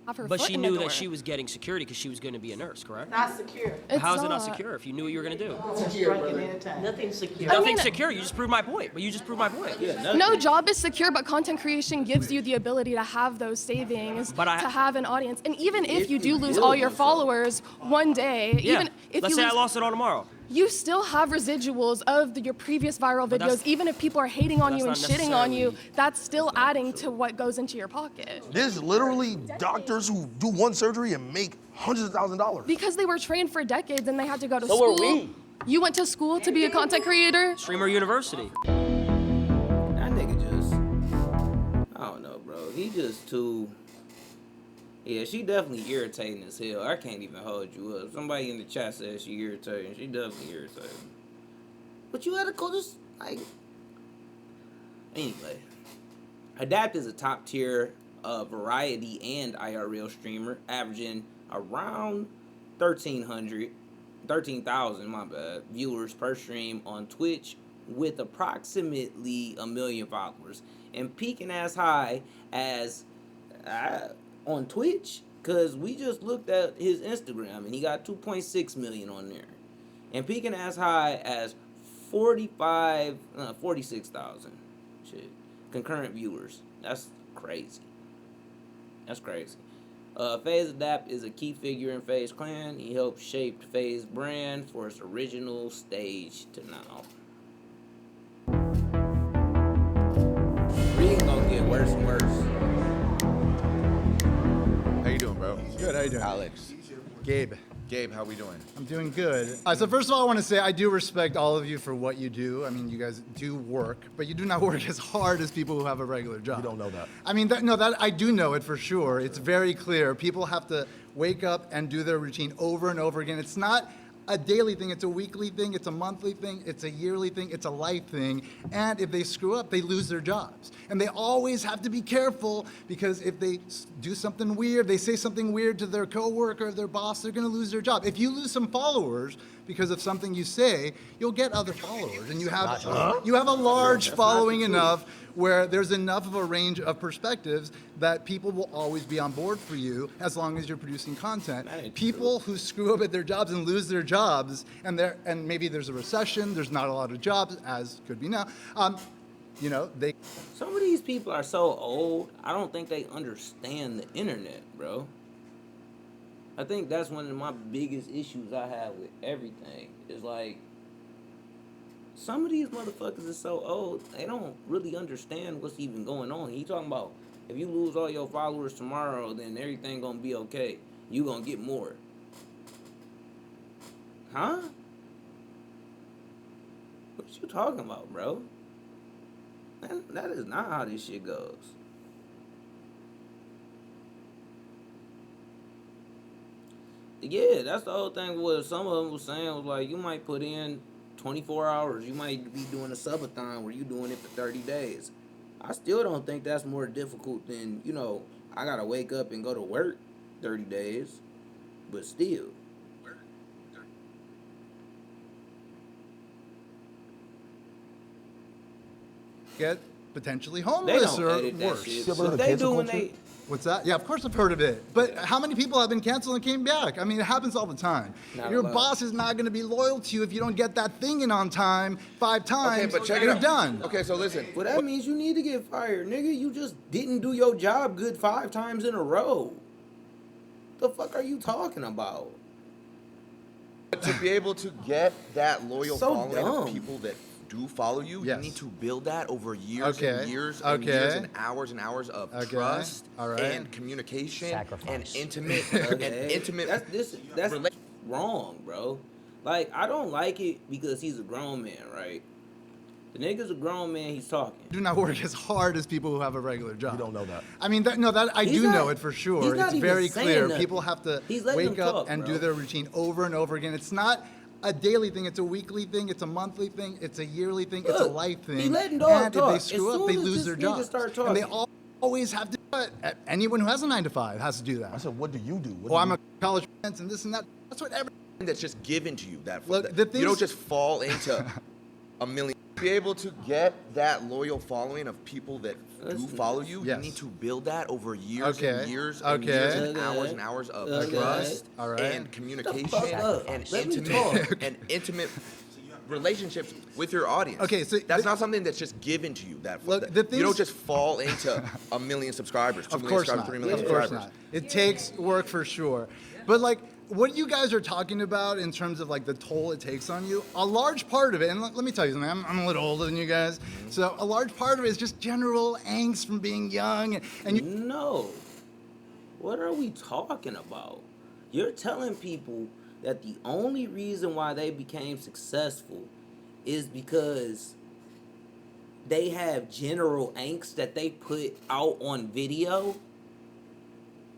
Have her But foot she in the knew door. that she was getting security because she was going to be a nurse, correct? Not secure. How is it not secure if you knew what you were going to do? Nothing's secure. Nothing's secure. You just proved my point. But you just proved my point. No job is secure, but content creation gives you the ability to have those savings, to have an audience. And even if you do lose all your followers one day, even if let's you say I lose, lost it all tomorrow. you still have residuals of your previous viral But videos. Even if people are hating on you and that's not shitting on you, necessarily- that's still adding to what goes into your pocket. There's literally doctors who do one surgery and make hundreds of thousands of dollars. Because they were trained for decades and they had to go to So school. were we. You went to school to be a content creator? Streamer University. That nigga just, I don't know, bro. He just too. Yeah, she definitely irritating as hell. I can't even hold you up. Somebody in the chat says she irritating. She definitely irritating. But you had to go just like. Anyway, Adapt is a top tier variety and IRL streamer, averaging around 13,000, my bad, viewers per stream on Twitch, with approximately 1 million followers, and peaking as high as on Twitch, because we just looked at his Instagram and he got 2.6 million on there, and peaking as high as 46,000 concurrent viewers. That's crazy. That's crazy. FaZe Adapt is a key figure in FaZe Clan. He helped shape FaZe brand for its original stage to now. Reading gonna get worse and worse. How you doing, bro? Good, how you doing? Alex. Gabe. Gabe, how we doing? I'm doing good. So first of all, I want to say I do respect all of you for what you do. I mean, you guys do work, but you do not work as hard as people who have a regular job. You don't know that. I mean, that I do know it for sure. It's very clear. People have to wake up and do their routine over and over again. It's not a daily thing, it's a weekly thing, it's a monthly thing, it's a yearly thing, it's a life thing. And if they screw up, they lose their jobs. And they always have to be careful, because if they do something weird, they say something weird to their coworker or their boss, they're gonna lose their job. If you lose some followers because of something you say, you'll get other followers. And you have a large following enough where there's enough of a range of perspectives that people will always be on board for you as long as you're producing content. People who screw up at their jobs and lose their jobs, and maybe there's a recession, there's not a lot of jobs, as could be now, they... Some of these people are so old, I don't think they understand the internet, bro. I think that's one of my biggest issues I have with everything, is like, some of these motherfuckers are so old, they don't really understand what's even going on. He talking about, if you lose all your followers tomorrow, then everything gonna be okay. You gonna get more. Huh? What you talking about, bro? That is not how this shit goes. Yeah, that's the whole thing. What some of them was saying was like, you might put in 24 hours. You might be doing a subathon where you doing it for 30 days. I still don't think that's more difficult than, I gotta wake up and go to work 30 days. But still. Get potentially They homeless don't or edit that worse. shit. So they do when they. What's that? Yeah, of course I've heard of it. But how many people have been canceled and came back? I mean, it happens all the time. Not Your a lot. boss is not going to be loyal to you if you don't get that thing in on time 5 times. Okay, but check it you're out. done. Okay, so listen. Well, that means you need to get fired, nigga. You just didn't do your job good 5 times in a row. The fuck are you talking about? To be able to get that loyal So following dumb. of people that do follow you, Yes. you need to build that over years Okay. and years and years Okay. and hours of Okay. trust All right. and communication Sacrifice. and intimate That's wrong, bro. Like, I don't like it because he's a grown man, right? The nigga's a grown man, he's talking. Do not work as hard as people who have a regular job. You don't know that. I mean, I He's do not- know it for he's sure. not It's even very saying clear. nothing. People have to He's letting wake them up talk, and bro. do their routine over and over again. It's not a daily thing. It's a weekly thing. It's a monthly thing. It's a yearly thing. It's a Look, life thing. he letting dogs and talk. if they As screw up, soon they as lose this their nigga job. start And they talking. always have to do it. Anyone who has a 9 to 5 has to do that. I said, what do you do? Well, I'm a college student and this and that. That's what every. That's just given to you. That Look, that- the you things- don't just fall into a million. To be able to get that loyal following of people that do follow you, Yes. you need to build that over years Okay. and years and Okay. years and Okay. hours of Okay. trust All right. and communication fuck up. and Let me intimate talk. and intimate relationships with your audience. Okay, so that's not something that's just given to you. Look, the you things- don't just fall into a million subscribers, 2 Of million course subscribers, not. 3 million Of course subscribers. not. It takes work for sure. But like what you guys are talking about in terms of like the toll it takes on you, a large part of it, and let me tell you something, I'm a little older than you guys, so a large part of it is just general angst from being young. And you No. What are we talking about? You're telling people that the only reason why they became successful is because they have general angst that they put out on video?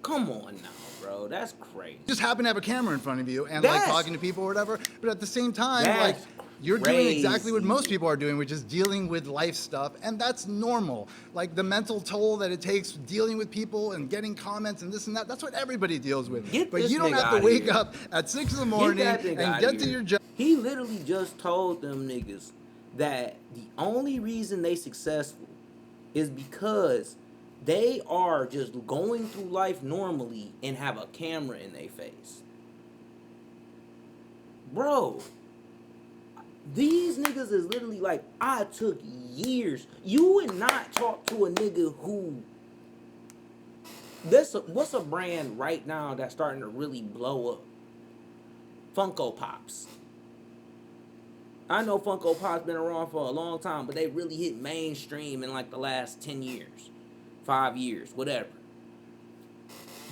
Come on now, bro. That's crazy. just happen to have a camera in front of you and like That's- talking to people or whatever, but at the same time, That's like you're doing exactly what crazy. most people are doing, which is dealing with life stuff, and that's normal. Like the mental toll that it takes dealing with people and getting comments and this and that, that's what everybody deals with. Get But this you don't nigga have to outta wake here. up at 6 in the morning Get that and nigga outta get to here. your job. He literally just told them niggas that the only reason they successful is because they are just going through life normally and have a camera in their face. Bro, these niggas is literally like, I took years. You would not talk to a nigga who... What's a brand right now that's starting to really blow up? Funko Pops. I know Funko Pop's been around for a long time, but they really hit mainstream in like the last 10 years, 5 years, whatever.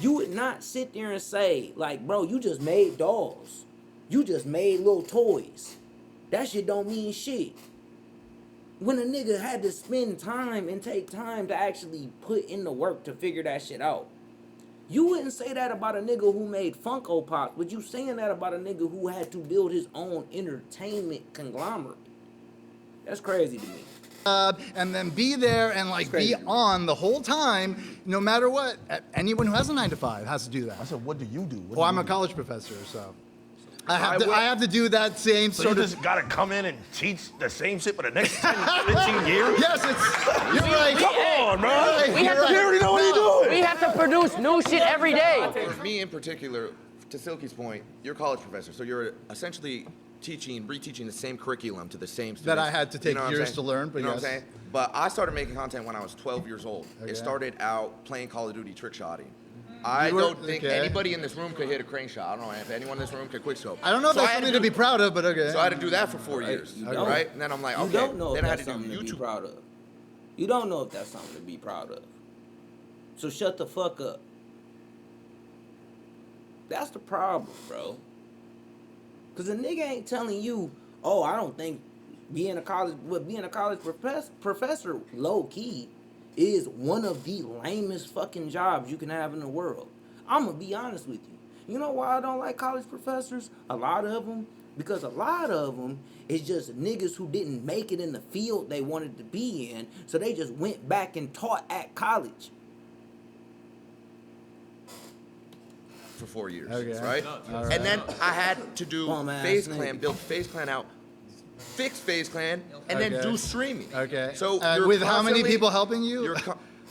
You would not sit there and say, like, bro, you just made dolls. You just made little toys. That shit don't mean shit. When a nigga had to spend time and take time to actually put in the work to figure that shit out. You wouldn't say that about a nigga who made Funko Pops, but you saying that about a nigga who had to build his own entertainment conglomerate. That's crazy to me. And then be there and like be on the whole time, no matter what. Anyone who has a 9 to 5 has to do that. I said, what do you do? Well, I'm a college professor, so I have to do that same So sort you of. just gotta come in and teach the same shit for the next 10, 15 years? Yes, you're right. Come on, bro. We have to- You already know what you're doing. We have to produce new shit every day. For me in particular, to Silky's point, you're a college professor, so you're essentially reteaching the same curriculum to the same students. That I had to take what I'm years saying? to learn, but you know yes. what I'm saying? But I started making content when I was 12 years old. Okay. It started out playing Call of Duty trick shotting. I You were- don't think okay. anybody in this room could hit a crane shot. I don't know if anyone in this room could quickscope. I don't know if So that's I had something to be proud of, but okay. So I had to do that for 4 years, You don't. right? And then I'm like, You okay. don't know if then I had that's to do something to be YouTube. proud of. You don't know if that's something to be proud of. So shut the fuck up. That's the problem, bro. Cause a nigga ain't telling you, oh, I don't think being a college professor low key is one of the lamest fucking jobs you can have in the world. I'm gonna be honest with you. You know why I don't like college professors? A lot of them. Because a lot of them is just niggas who didn't make it in the field they wanted to be in, so they just went back and taught at college. For 4 years, Okay. right? All right. And then I had to do Bum ass Phase nigga. Clan, build Phase Clan out fix FaZe Clan and then Okay. do streaming. Okay. So you're with how many constantly- people helping you?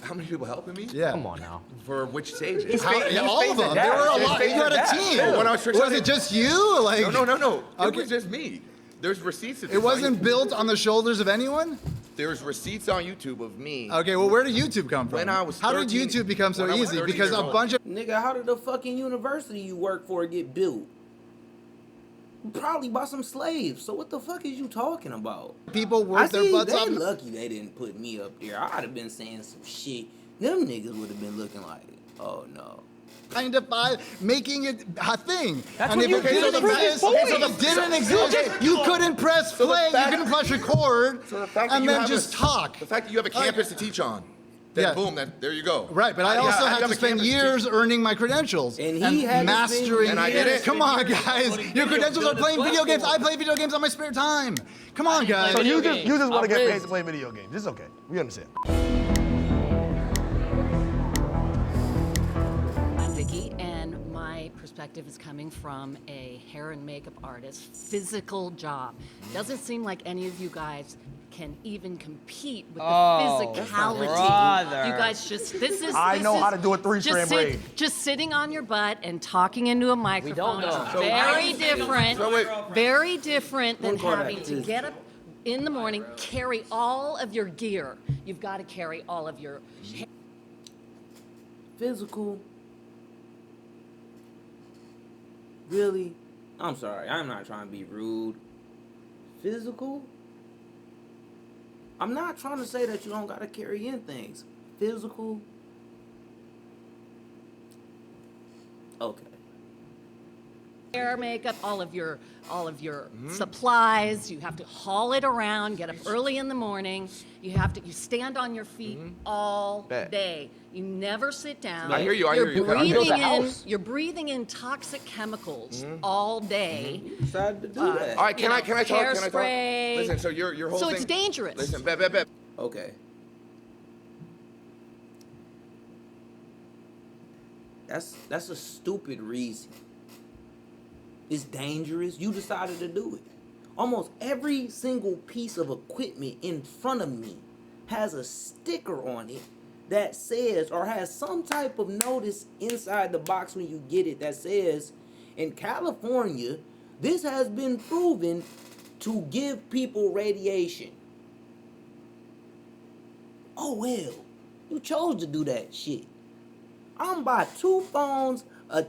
How many people helping me? Yeah. Come on now. For which stages? All of them. There were a lot. You had a team. When I was Was it just you? Like No. It Okay. was just me. There's receipts of this It wasn't on built on the shoulders of anyone? There's receipts on YouTube of me. Okay, well, where did YouTube come from? When I was How did 13 YouTube become so when I was easy? 13 Because years a old. bunch of Nigga, how did the fucking university you work for get built? Probably by some slaves. So what the fuck is you talking about? people I work their see, butts they off. lucky they didn't put me up there. I'd have been saying some shit. Them niggas would have been looking like, oh no. 9 to 5, making it a thing. That's and what if you it didn't did. exist, Okay, if it didn't exist, you couldn't press So the play, you fact- couldn't press record, So the fact that and you then have just a, talk. The fact that you have a campus to teach on, then Yeah. boom, then there you go. Right, but I also had to spend years earning my credentials And he had to mastering. spend- And I did it. Come on, guys, your credentials are playing video games. I play video games on my spare time. Come on, guys. So you just want to get paid to play video games. It's okay. We understand. I'm Vicky, and my perspective is coming from a hair and makeup artist, physical job. Doesn't seem like any of you guys can even compete with the physicality. brother. You guys I know how to do a 3-strand braid. Just sitting on your butt and talking into a microphone know. is very different. So wait. Very different than One call having that to is- get up in the morning, carry all of your gear. You've got to carry all of your Physical. Really? I'm sorry. I'm not trying to be rude. Physical? I'm not trying to say that you don't gotta carry in things. Physical? Okay. hair, makeup, all of your supplies. You have to haul it around. Get up early in the morning. You stand on your feet all Bet. day. You never sit down. I hear you, I hear you. You're breathing in toxic chemicals all day. Decided to do that. All right, can I talk? Can I talk? Hairspray. Listen, so your whole So thing. it's dangerous. Listen, bet. Okay. That's a stupid reason. It's dangerous. You decided to do it. Almost every single piece of equipment in front of me has a sticker on it that says, or has some type of notice inside the box when you get it that says, in California, this has been proven to give people radiation. Oh well, you chose to do that shit. I'm buy 2 phones, a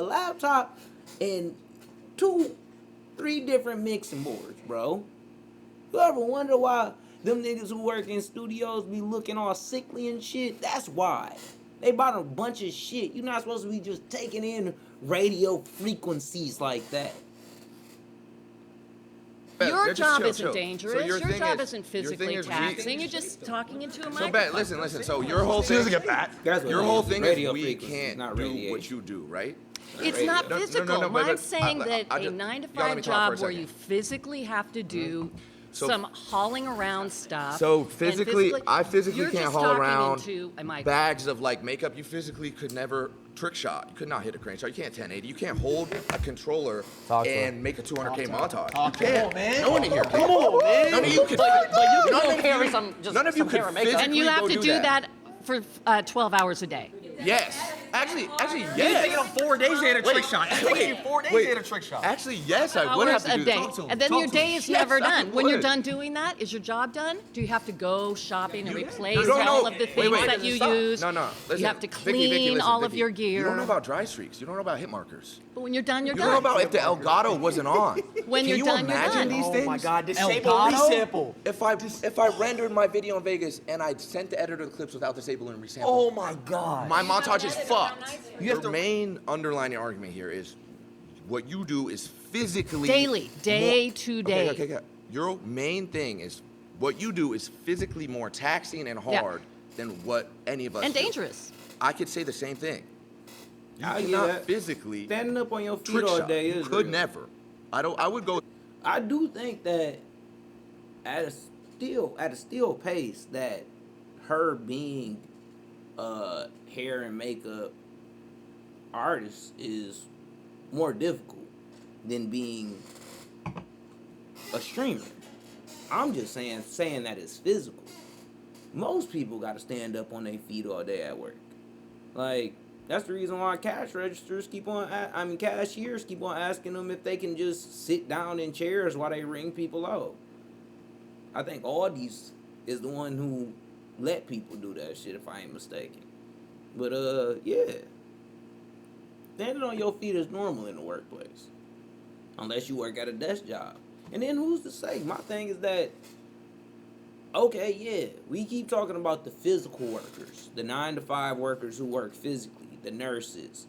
laptop, and 3 different mixing boards, bro. You ever wonder why them niggas who work in studios be looking all sickly and shit? That's why. They bought a bunch of shit. You're not supposed to be just taking in radio frequencies like that. Your Just job chill, isn't chill. dangerous. So your thing job is- isn't your thing physically is taxing. You're just talking into a So, microphone. bet, listen. So your whole thing, That's what your it whole is. thing Radio is we frequencies, can't not do radiation. what you do, right? It's not No, no, physical. no, but- I'm saying that I a just- 9 to y'all let 5 me talk for a job where second. you physically have to do So- some hauling around stuff. So and I physically you're can't just haul talking around into a microphone. bags of like makeup. You physically could never trick shot. You could not hit a crane shot. You can't 1080. You can't hold a controller and make a 200K montage. You can't. man. No one in here can. Come on, man. None of you can. But you can none go of carry you- some None of you some hair could and makeup. physically And you have go to do that for 12 hours a day. Yes. Actually, You yes. taking them 4 days to hit a trick shot. It's taking you 4 days to hit a trick shot. Actually, yes, I would have to Hours do a day. Talk to him. And then Talk your to day him. is Yes, never I done. When you're would. done doing that, is your job done? Do you have to go shopping and replace No, no. all of the Wait, things wait. that you use? No. Listen, You have to Vicky, clean listen, all of Vicky. your gear. You don't know about dry streaks. You don't know about hit markers. But when you're done, you're You done. don't know about if the Elgato wasn't on. When Can you're you done, you're imagine done. these Oh things? my God, disable Elgato? resample. If I rendered my video in Vegas and I sent the editor the clips without disabling resample, Oh my God. my montage is fucked. Your main underlining argument here is what you do is physically Daily, day more- to day. Okay. Your main thing is what you do is physically more taxing and Yeah. hard than what any of us And do. dangerous. I could say the same thing. You I'll give cannot that. physically Standing up on your feet trick all shot. day You is could real. never. I would go. I do think that at a still pace that her being a hair and makeup artist is more difficult than being a streamer. I'm just saying that it's physical. Most people got to stand up on their feet all day at work. Like, that's the reason why cashiers keep on asking them if they can just sit down in chairs while they ring people out. I think Aldi's is the one who let people do that shit, if I ain't mistaken. But yeah, standing on your feet is normal in the workplace, unless you work at a desk job. And then who's to say? My thing is that, okay, yeah, we keep talking about the physical workers, the 9-to-5 workers who work physically, the nurses,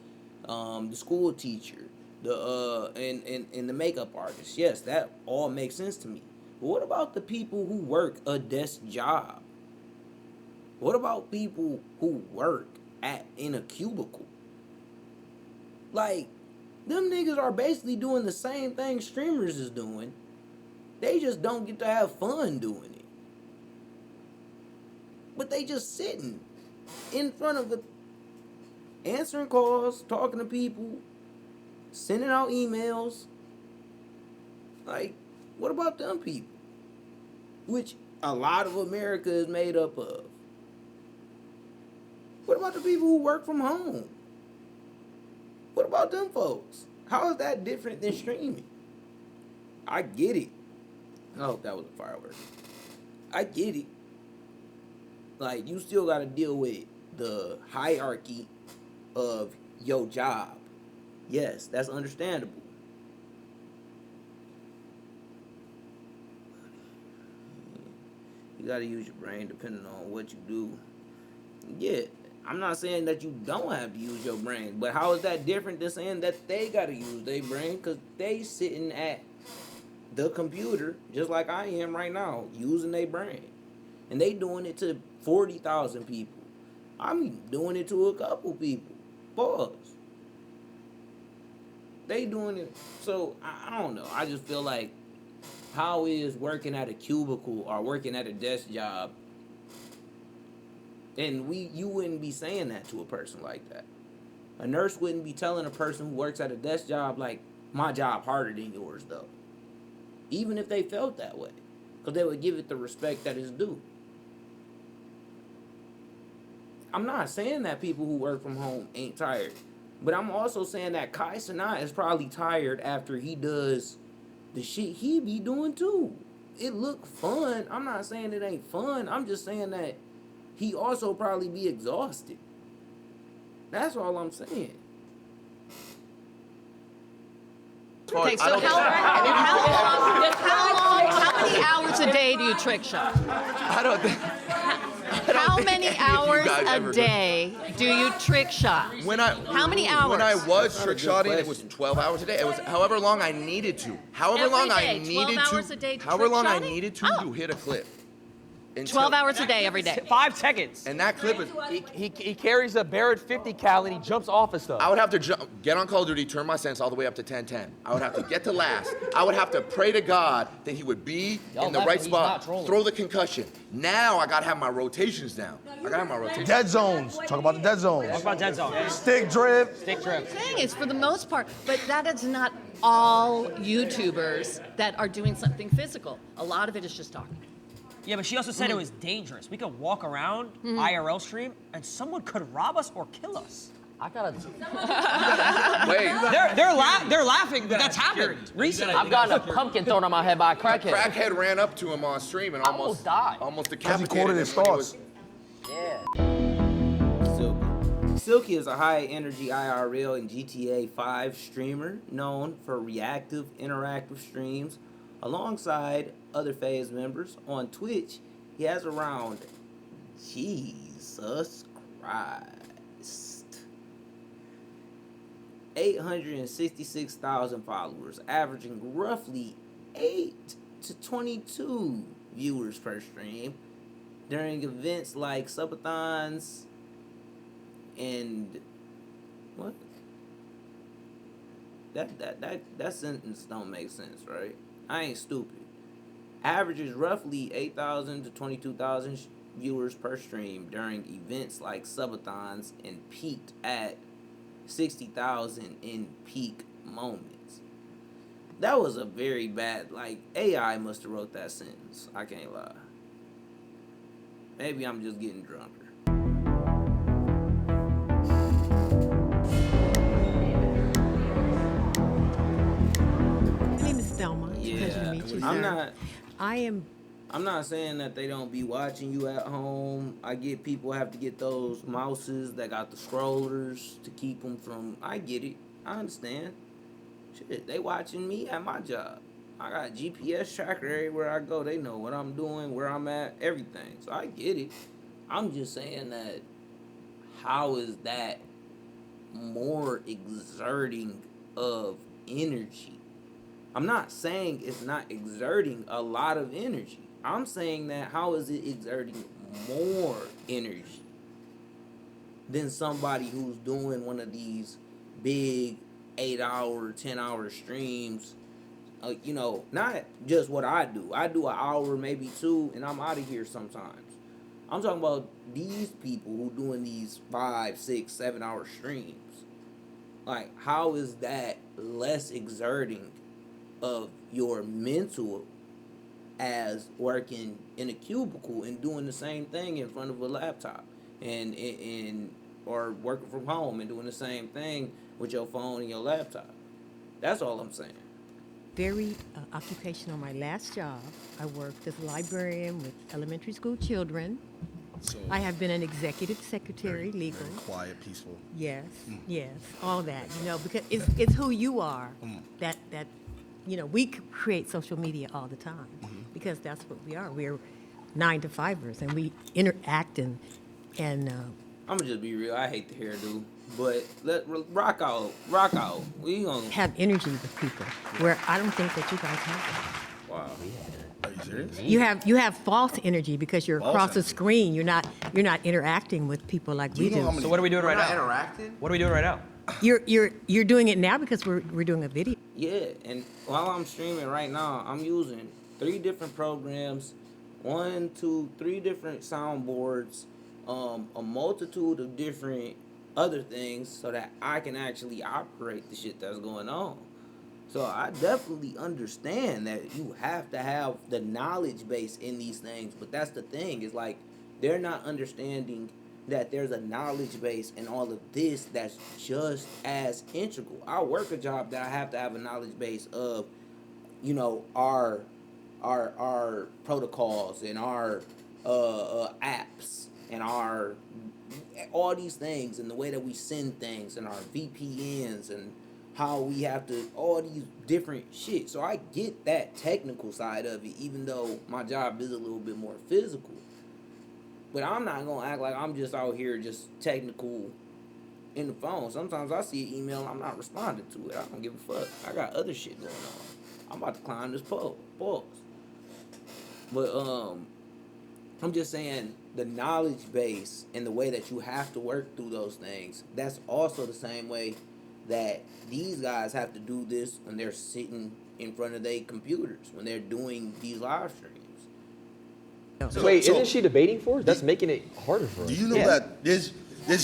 the school teacher, and the makeup artist. Yes, that all makes sense to me. But what about the people who work a desk job? What about people who work in a cubicle? Like, them niggas are basically doing the same thing streamers is doing. They just don't get to have fun doing it. But they just sitting in front of answering calls, talking to people, sending out emails. Like, what about them people? Which a lot of America is made up of. What about the people who work from home? What about them folks? How is that different than streaming? I get it. I hope that was a firework. I get it. Like, you still got to deal with the hierarchy of your job. Yes, that's understandable. You got to use your brain depending on what you do. Yeah, I'm not saying that you don't have to use your brain, but how is that different than saying that they got to use their brain because they sitting at the computer just like I am right now, using their brain. And they doing it to 40,000 people. I'm doing it to a couple people. Pause. They doing it. So, I don't know. I just feel like, how is working at a cubicle or working at a desk job, and you wouldn't be saying that to a person like that. A nurse wouldn't be telling a person who works at a desk job, like, my job harder than yours, though. Even if they felt that way. Because they would give it the respect that it's due. I'm not saying that people who work from home ain't tired. But I'm also saying that Kai Cenat is probably tired after he does the shit he be doing too. It look fun. I'm not saying it ain't fun. I'm just saying that he also probably be exhausted. That's all I'm saying. Okay, so how many hours a day do you trick shot? How many hours a day do you trick shot? How many hours? When I was trick shotting, it was 12 hours a day. It was however long I needed to. However long I needed to hit a clip. 12 hours a day, every day. 5 seconds. And that clip is... He carries a Barrett 50 cal and he jumps off of stuff. I would have to get on Call of Duty, turn my sense all the way up to 10-10. I would have to get to last. I would have to pray to God that he would be in the right spot, throw the concussion. Now I got to have my rotations down. Dead zones. Talk about the dead zones. Talk about dead zones. Stick drip. The thing is, for the most part, but that is not all YouTubers that are doing something physical. A lot of it is just talking. Yeah, but she also said it was dangerous. We could walk around IRL stream and someone could rob us or kill us. I gotta. Wait. They're laughing, but that's happened recently. I've gotten a pumpkin thrown on my head by a crackhead. A crackhead ran up to him on stream and almost died. Almost Because he decapitated quoted him his when he thoughts. was... Silky is a high-energy IRL and GTA 5 streamer known for reactive, interactive streams. Alongside other FaZe members on Twitch, he has around, Jesus Christ, 866,000 followers, averaging roughly 8 to 22 viewers per stream during events like subathons and what? That sentence don't make sense, right? I ain't stupid. Averages roughly 8,000 to 22,000 viewers per stream during events like subathons and peaked at 60,000 in peak moments. That was a very bad, like, AI must have wrote that sentence. I can't lie. Maybe I'm just getting drunker. My name is Thelma. It's a pleasure to meet you, sir. I'm not saying that they don't be watching you at home. I get people have to get those mouses that got the scrollers to keep them from. I get it. I understand. Shit, they watching me at my job. I got GPS tracker everywhere I go. They know what I'm doing, where I'm at, everything. So I get it. I'm just saying that how is that more exerting of energy? I'm not saying it's not exerting a lot of energy. I'm saying that how is it exerting more energy than somebody who's doing one of these big 8-hour, 10-hour streams? You know, not just what I do. I do an hour, maybe 2, and I'm out of here sometimes. I'm talking about these people who doing these 5, 6, 7-hour streams. Like, how is that less exerting of your mental as working in a cubicle and doing the same thing in front of a laptop and or working from home and doing the same thing with your phone and your laptop? That's all I'm saying. Very occupational. My last job, I worked as a librarian with elementary school children. So I have been an executive secretary, legal. very quiet, peaceful. Yes, yes, all that. You know, because it's who you are. That you know, we create social media all the time because that's what we are. We're 9-to-5ers and we interact and. I'm gonna just be real. I hate the hairdo, but rock out. We gonna have energy with people where I don't think that you guys have that. Wow. Are you serious? You have false energy because you're across the screen. You're not interacting with people like we do. So what are we doing right now? Interacting? What are we doing right now? You're doing it now because we're doing a video. Yeah, and while I'm streaming right now, I'm using 3 different programs, 1, 2, 3 different soundboards, a multitude of different other things so that I can actually operate the shit that's going on. So I definitely understand that you have to have the knowledge base in these things, but that's the thing, is like they're not understanding that there's a knowledge base in all of this that's just as integral. I work a job that I have to have a knowledge base of, you know, our protocols and our apps and our all these things and the way that we send things and our VPNs and how we have to, all these different shit. So I get that technical side of it, even though my job is a little bit more physical. But I'm not gonna act like I'm just out here just technical in the phone. Sometimes I see an email, I'm not responding to it. I don't give a fuck. I got other shit going on. I'm about to climb this pole. Pause. But I'm just saying the knowledge base and the way that you have to work through those things, that's also the same way that these guys have to do this when they're sitting in front of their computers, when they're doing these live streams. So wait, isn't she debating for us? That's making it harder for us. Do you know that there's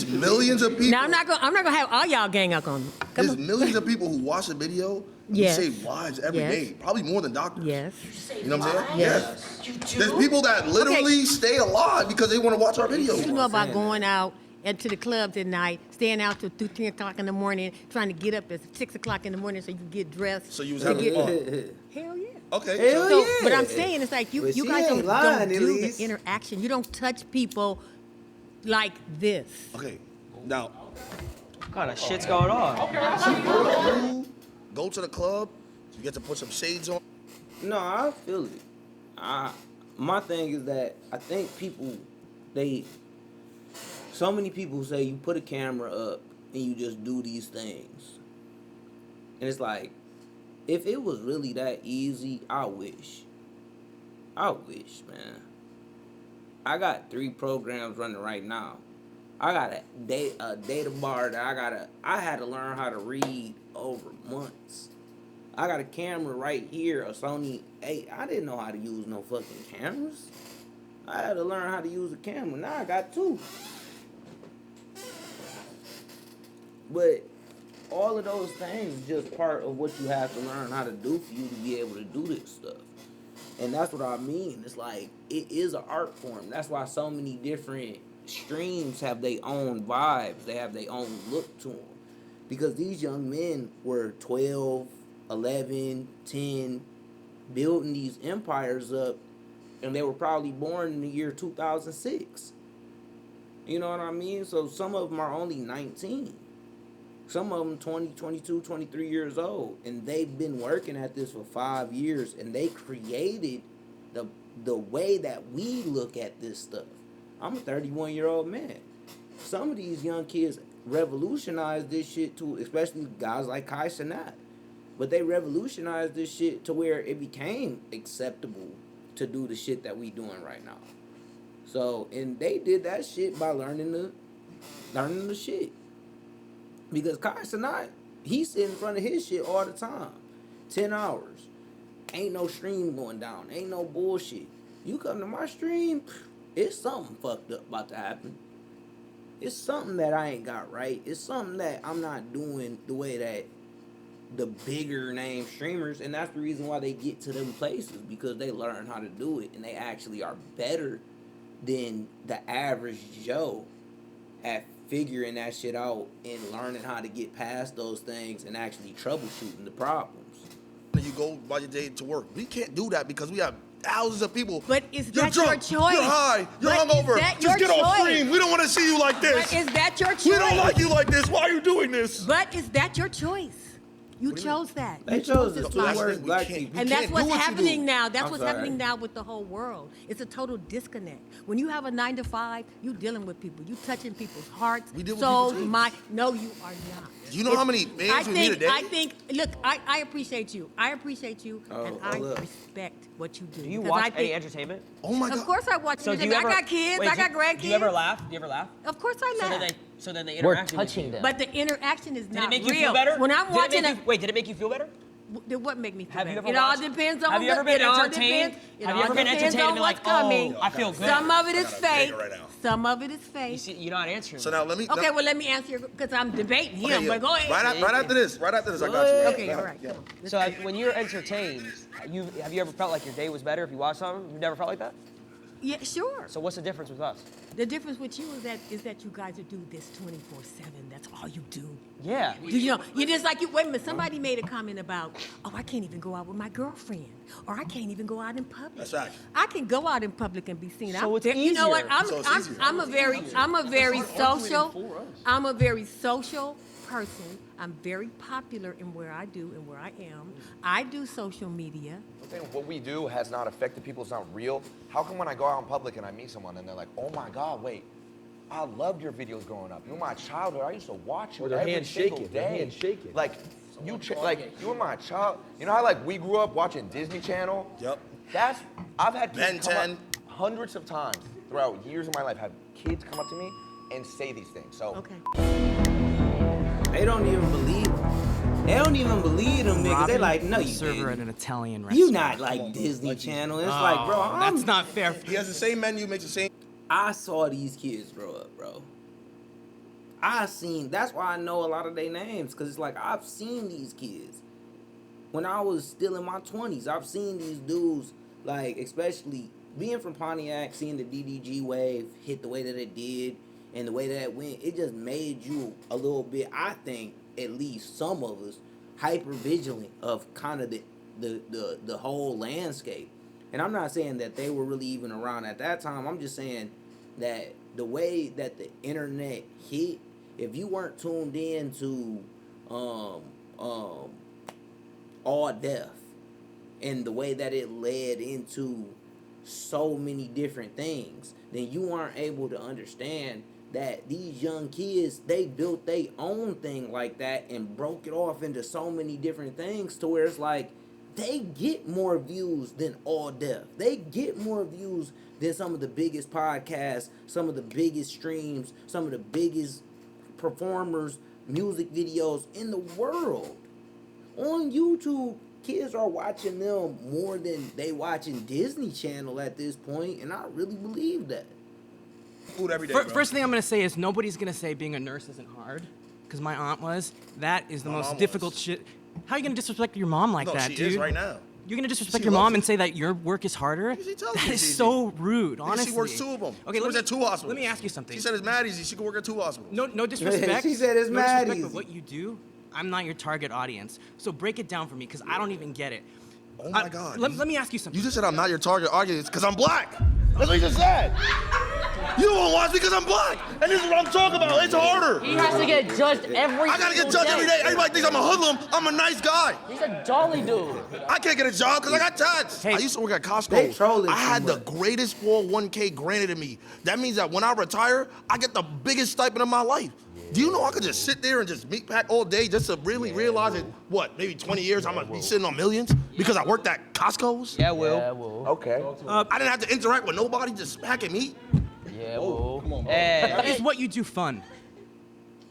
millions of people? Now I'm not gonna have all y'all gang up on me. There's millions of people who watch the video. Yes. Who save lives every day, probably more than doctors. Yes. You know what I'm saying? Yes. You do? There's people that literally stay alive because they want to watch our videos. You know about going out and to the clubs at night, staying out till 2, 3 o'clock in the morning, trying to get up at 6 o'clock in the morning so you can get dressed. So you was having fun. Hell yeah. Okay. Hell so, yeah. But I'm saying it's like you guys don't do the interaction. You don't touch people like this. Okay. Now. What kind of shit's going on? Okay. Go to the club. You get to put some shades on. No, I feel it. My thing is that I think people, so many people say you put a camera up and you just do these things. And it's like, if it was really that easy, I wish, man. I got 3 programs running right now. I got a data bar that I had to learn how to read over months. I got a camera right here, a Sony 8. I didn't know how to use no fucking cameras. I had to learn how to use a camera. Now I got 2. But all of those things just part of what you have to learn how to do for you to be able to do this stuff. And that's what I mean. It's like, it is an art form. That's why so many different streams have their own vibes. They have their own look to them. Because these young men were 12, 11, 10, building these empires up, and they were probably born in the year 2006. You know what I mean? So some of them are only 19. Some of them 20, 22, 23 years old. And they've been working at this for 5 years, and they created the way that we look at this stuff. I'm a 31-year-old man. Some of these young kids revolutionized this shit too, especially guys like Kai Cenat. But they revolutionized this shit to where it became acceptable to do the shit that we doing right now. So, and they did that shit by learning the shit. Because Kai Cenat, he sit in front of his shit all the time. 10 hours. Ain't no stream going down. Ain't no bullshit. You come to my stream, it's something fucked up about to happen. It's something that I ain't got right. It's something that I'm not doing the way that the bigger name streamers, and that's the reason why they get to them places, because they learn how to do it, and they actually are better than the average Joe at figuring that shit out and learning how to get past those things and actually troubleshooting the problems. You go by your day to work. We can't do that because we have thousands of people. But is You're that drunk, your choice? You're high. You're But hungover. is that Just your get off choice? stream. We don't want to see you like this. But is that your choice? We don't like you like this. Why are you doing this? But is that your choice? You chose that. They You chose this the two life. worst black people. And that's what's happening now. That's I'm what's sorry. happening now with the whole world. It's a total disconnect. When you have a 9 to 5, you dealing with people. You touching people's hearts. We deal with soul, people too. mind. No, you are not. Do you know how many mans we meet a day? I think. Look, I appreciate you. I appreciate you, and I look. respect what you do. Do you because watch I any think- entertainment? Oh my Of God. course I watch So do you entertainment. ever, I got kids. wait, I got grandkids. Do you ever laugh? Do you ever laugh? Of course I laugh. So then they We're interact with touching you. them. But the interaction is Did not it make real. you feel better? When I'm Did it watching make you- wait, did it make you feel better? What make me feel Have you better? ever It all watched- depends on have you ever been it all entertained? depends- it Have you all ever been depends entertained on and been what's like, oh, coming. I feel good? Some of it is I got a fake. banger right now. Some of it is fake. You see, you're not answering. So now let me. Okay, well let me answer because I'm debating him. Okay, yeah. But go ahead. Right after this, I got you. Okay, all right. Come on. So when you're entertained, have you ever felt like your day was better if you watched something? You've never felt like that? Yeah, sure. So what's the difference with us? The difference with you is that you guys do this 24/7. That's all you do. Yeah. Do you know? You just like you. Wait a minute. Somebody made a comment about, oh, I can't even go out with my girlfriend, or I can't even go out in public. That's right. I can go out in public and be seen. So it's You know what? easier. I'm a very social person. I'm very popular in where I do and where I am. I do social media. But then what we do has not affected people. It's not real. How come when I go out in public and I meet someone and they're like, oh my God, wait, I loved your videos growing up. You were my childhood. I used to watch you Or their every hands single shaking, day. their hands shaking. Like, you were my child. You know how like we grew up watching Disney Channel? Yep. I've had Ben kids come 10. up hundreds of times throughout years of my life, have kids come up to me and say these things. So They don't even believe them. They don't even believe them niggas. They like, no, you server didn't. at an Italian restaurant. You not like Disney Channel. It's like, bro, that's not fair. He has the same menu, makes the same. I saw these kids grow up, bro. That's why I know a lot of their names, because it's like, I've seen these kids. When I was still in my 20s, I've seen these dudes, like, especially being from Pontiac, seeing the DDG wave hit the way that it did, and the way that it went, it just made you a little bit, I think, at least some of us, hyper vigilant of kind of the whole landscape. And I'm not saying that they were really even around at that time. I'm just saying that the way that the internet hit, if you weren't tuned in to all deaf and the way that it led into so many different things, then you weren't able to understand that these young kids, they built their own thing like that and broke it off into so many different things to where it's like, they get more views than All Deaf. They get more views than some of the biggest podcasts, some of the biggest streams, some of the biggest performers, music videos in the world. On YouTube, kids are watching them more than they watching Disney Channel at this point, and I really believe that. Food every day, First thing I'm gonna say is nobody's gonna say being a nurse isn't hard, because my aunt was. That is the My most mom difficult shit. How are you gonna disrespect your mom like No, that, she dude? is right now. You're gonna disrespect She your loves mom it. and say that your work is harder? She tells That me is it's so easy. rude, Nigga, honestly. She works 2 of them. Okay, she works at 2 hospitals. Let me ask you something. She said it's mad easy. She could work at 2 hospitals. No disrespect. She said it's no mad disrespect, but easy. what you do, I'm not your target audience. So break it down for me, because I don't even get it. Oh my God. Let me ask you something. You just said I'm not your target audience because I'm black. That's what you just said. You don't watch me because I'm black. And this is what I'm talking about. It's harder. He has to get judged every I gotta get single judged every day. Everybody thinks I'm a hoodlum. I'm a nice guy. He's a jolly dude. I can't get a job because I got taxed. I used to work at They Costco. trolling I too had the much. greatest 401k granted to me. That means that when I retire, I get the biggest stipend of my life. Do you know I could just sit there and just meat pack all day just to really realize that, what, maybe 20 years I'm gonna be sitting on millions because I worked at Costco's? Yeah, Will. Okay. I didn't have to interact with nobody, just packing meat. Yeah, Will. Come on, bro. Is what you do fun?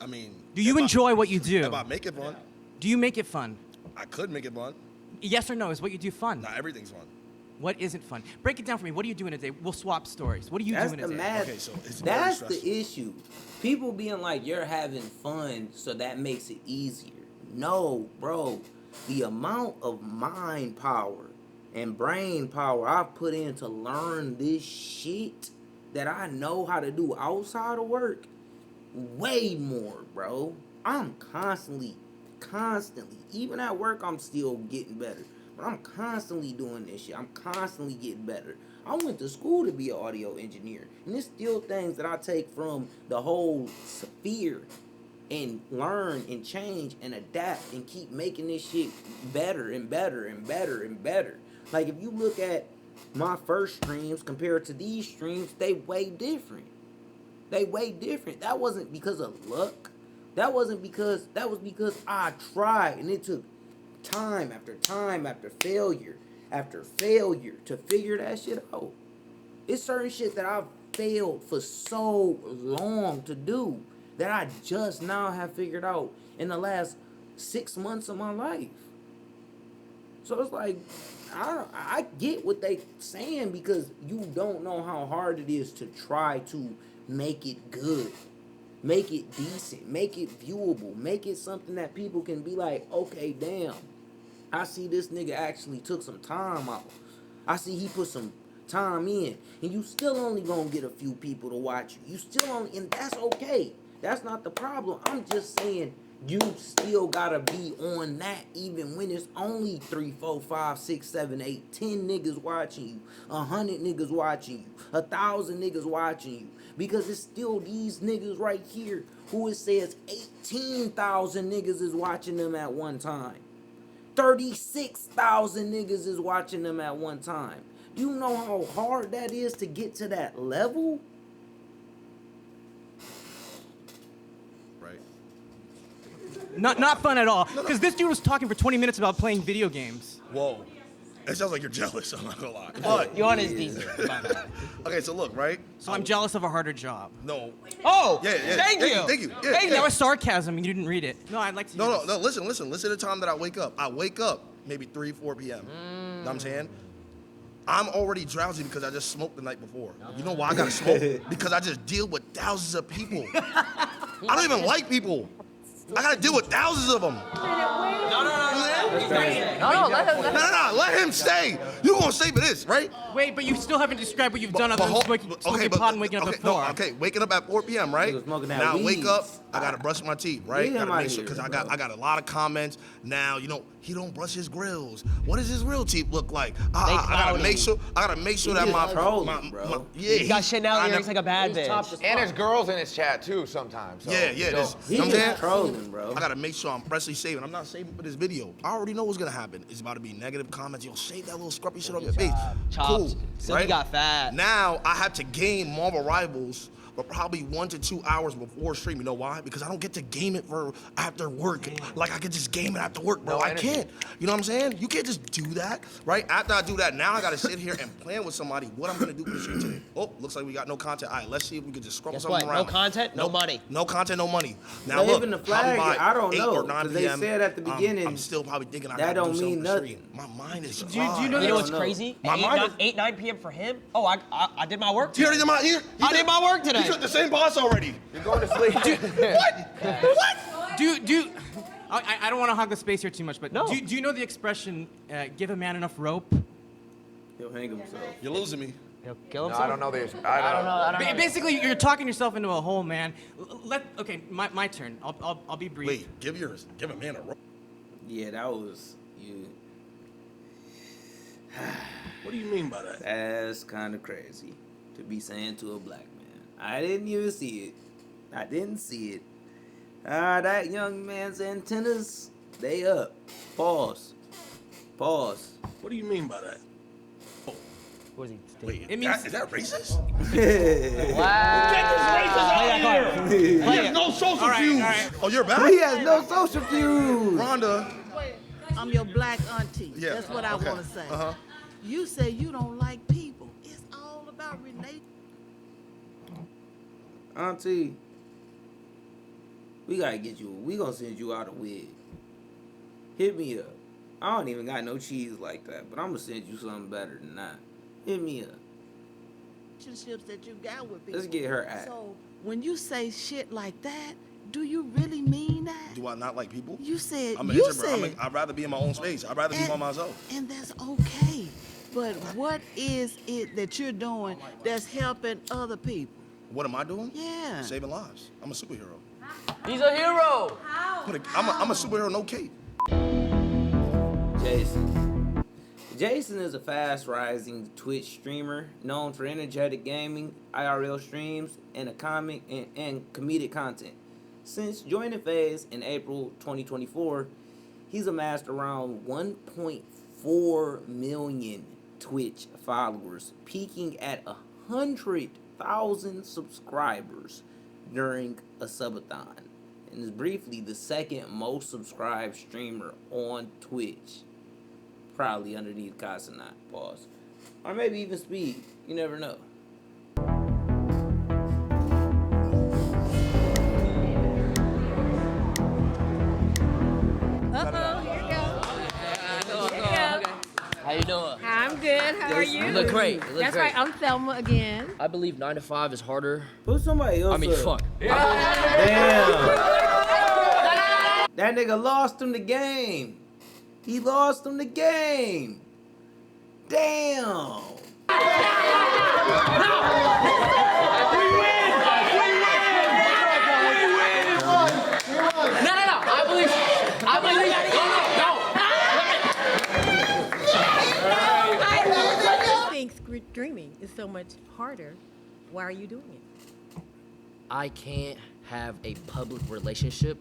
I mean, Do you enjoy what you do? if I make it fun, Do you make it fun? I could make it fun. Yes or no? Is what you do fun? Not everything's fun. What isn't fun? Break it down for me. What do you do in a day? We'll swap stories. What do you That's do in the a day? mad. Okay, so it's very that's stressful. the issue. People being like, you're having fun, so that makes it easier. No, bro. The amount of mind power and brain power I've put in to learn this shit that I know how to do outside of work, way more, bro. I'm constantly, even at work, I'm still getting better. But I'm constantly doing this shit. I'm constantly getting better. I went to school to be an audio engineer. And there's still things that I take from the whole sphere and learn and change and adapt and keep making this shit better and better and better and better. Like, if you look at my first streams compared to these streams, they way different. They way different. That wasn't because of luck. That was because I tried, and it took time after time after failure to figure that shit out. It's certain shit that I've failed for so long to do that I just now have figured out in the last 6 months of my life. So it's like, I get what they saying, because you don't know how hard it is to try to make it good, make it decent, make it viewable, make it something that people can be like, okay, damn, I see this nigga actually took some time out. I see he put some time in, and you still only gonna get a few people to watch you. You still only, and that's okay. That's not the problem. I'm just saying, you still gotta be on that even when it's only 3, 4, 5, 6, 7, 8, 10 niggas watching you, 100 niggas watching you, 1,000 niggas watching you. Because it's still these niggas right here who it says 18,000 niggas is watching them at one time. 36,000 niggas is watching them at one time. Do you know how hard that is to get to that level? Not fun at all. Because this dude was talking for 20 minutes about playing video games. Whoa. It sounds like you're jealous, I'm not gonna lie. But You on his diesel. Okay, so look, right? So I'm jealous of a harder job. No. Oh, Yeah, thank you. Thank you. Yeah, Thank you. yeah. That was sarcasm. You didn't read it. No, I'd like to. No, listen to the time that I wake up. I wake up maybe 3, 4 p.m. Know what I'm saying? I'm already drowsy because I just smoked the night before. You know why I gotta smoke? Because I just deal with thousands of people. I don't even like people. I gotta deal with thousands of them. No, let him stay. You gonna stay for this, right? Wait, but you still haven't described what you've done other than smoking pot and waking up at 4. Okay, waking up at 4 p.m., right? Now I wake up, I gotta brush my teeth, right? Gotta make sure, because I got a lot of comments. Now, you know, he don't brush his grills. What does his real teeth look like? I gotta make sure that my He's got Chanel earrings like a bad bitch. And there's girls in his chat too sometimes. So, yeah. you know. This, you know what I'm saying? Bro. I gotta make sure I'm freshly saving. I'm not saving for this video. I already know what's gonna happen. It's about to be negative comments. Yo, shave that little scruffy shit on your face. Cool. So he got fat. Now I have to game Marvel Rivals, but probably 1 to 2 hours before stream. You know why? Because I don't get to game it for after work. Like I can just game it after work, bro. I can't. You know what I'm saying? You can't just do that, right? After I do that, now I gotta sit here and plan with somebody what I'm gonna do for the stream today. Oh, looks like we got no content. All right, let's see if we can just scrub something around. No content, no money. No content, no money. Now But look, even the flag, probably by I don't 8 know, or 9 'cause they p.m., said at the beginning, I'm still probably thinking I that gotta don't do something mean for the stream. nothing. My mind is Do you know what's crazy? My mind is 8, 9 p.m. for him? Oh, I did my work He today. already did my I did my work today. You took the same boss already. You're going to sleep. What? I don't want to hog the space here too much, but No. do you know the expression, give a man enough rope? He'll hang himself. You're losing me. He'll kill No, himself. I don't know this. I don't know. Basically, you're talking yourself into a hole, man. Okay, my turn. I'll be brief. Wait, give a man a rope. Yeah, that was you. What do you mean by that? That's kind of crazy to be saying to a black man. I didn't even see it. I didn't see it. That young man's antennas, they up. Pause. Pause. What do you mean by that? What is he? Wait, It means- is that racist? Wow. Get this racist out here! He has no social fuse. Oh, you're back? He has no social fuse. Rhonda. I'm your black auntie. Yeah, That's what I okay. want to say. Uh-huh. You say you don't like people. It's all about relation. Auntie, we gotta get you. We gonna send you out a wig. Hit me up. I don't even got no cheese like that, but I'm gonna send you something better than that. Hit me up. Relationships that you got with people. Let's get her at. So when you say shit like that, do you really mean that? Do I not like people? You said I'm an you introvert. said, I'd rather be in my own space. I'd rather be by myself. and that's okay. But what is it that you're doing that's helping other people? What am I doing? Yeah. Saving lives. I'm a superhero. He's a hero. I'm a superhero, no cape. Jason. Jason is a fast-rising Twitch streamer known for energetic gaming, IRL streams, and and comedic content. Since joining FaZe in April 2024, he's amassed around 1.4 million Twitch followers, peaking at 100,000 subscribers during a subathon, and is briefly the second most subscribed streamer on Twitch. Probably underneath Casanat, pause. Or maybe even Speed. You never know. How you doing? I'm good. How are you? You look great. You look That's great. right. I'm Thelma again. I believe 9 to 5 is harder. Put somebody else I mean, up. fuck. Damn. That nigga lost him the game. He lost him the game. Damn. No. I believe. I think dreaming is so much harder. Why are you doing it? I can't have a public relationship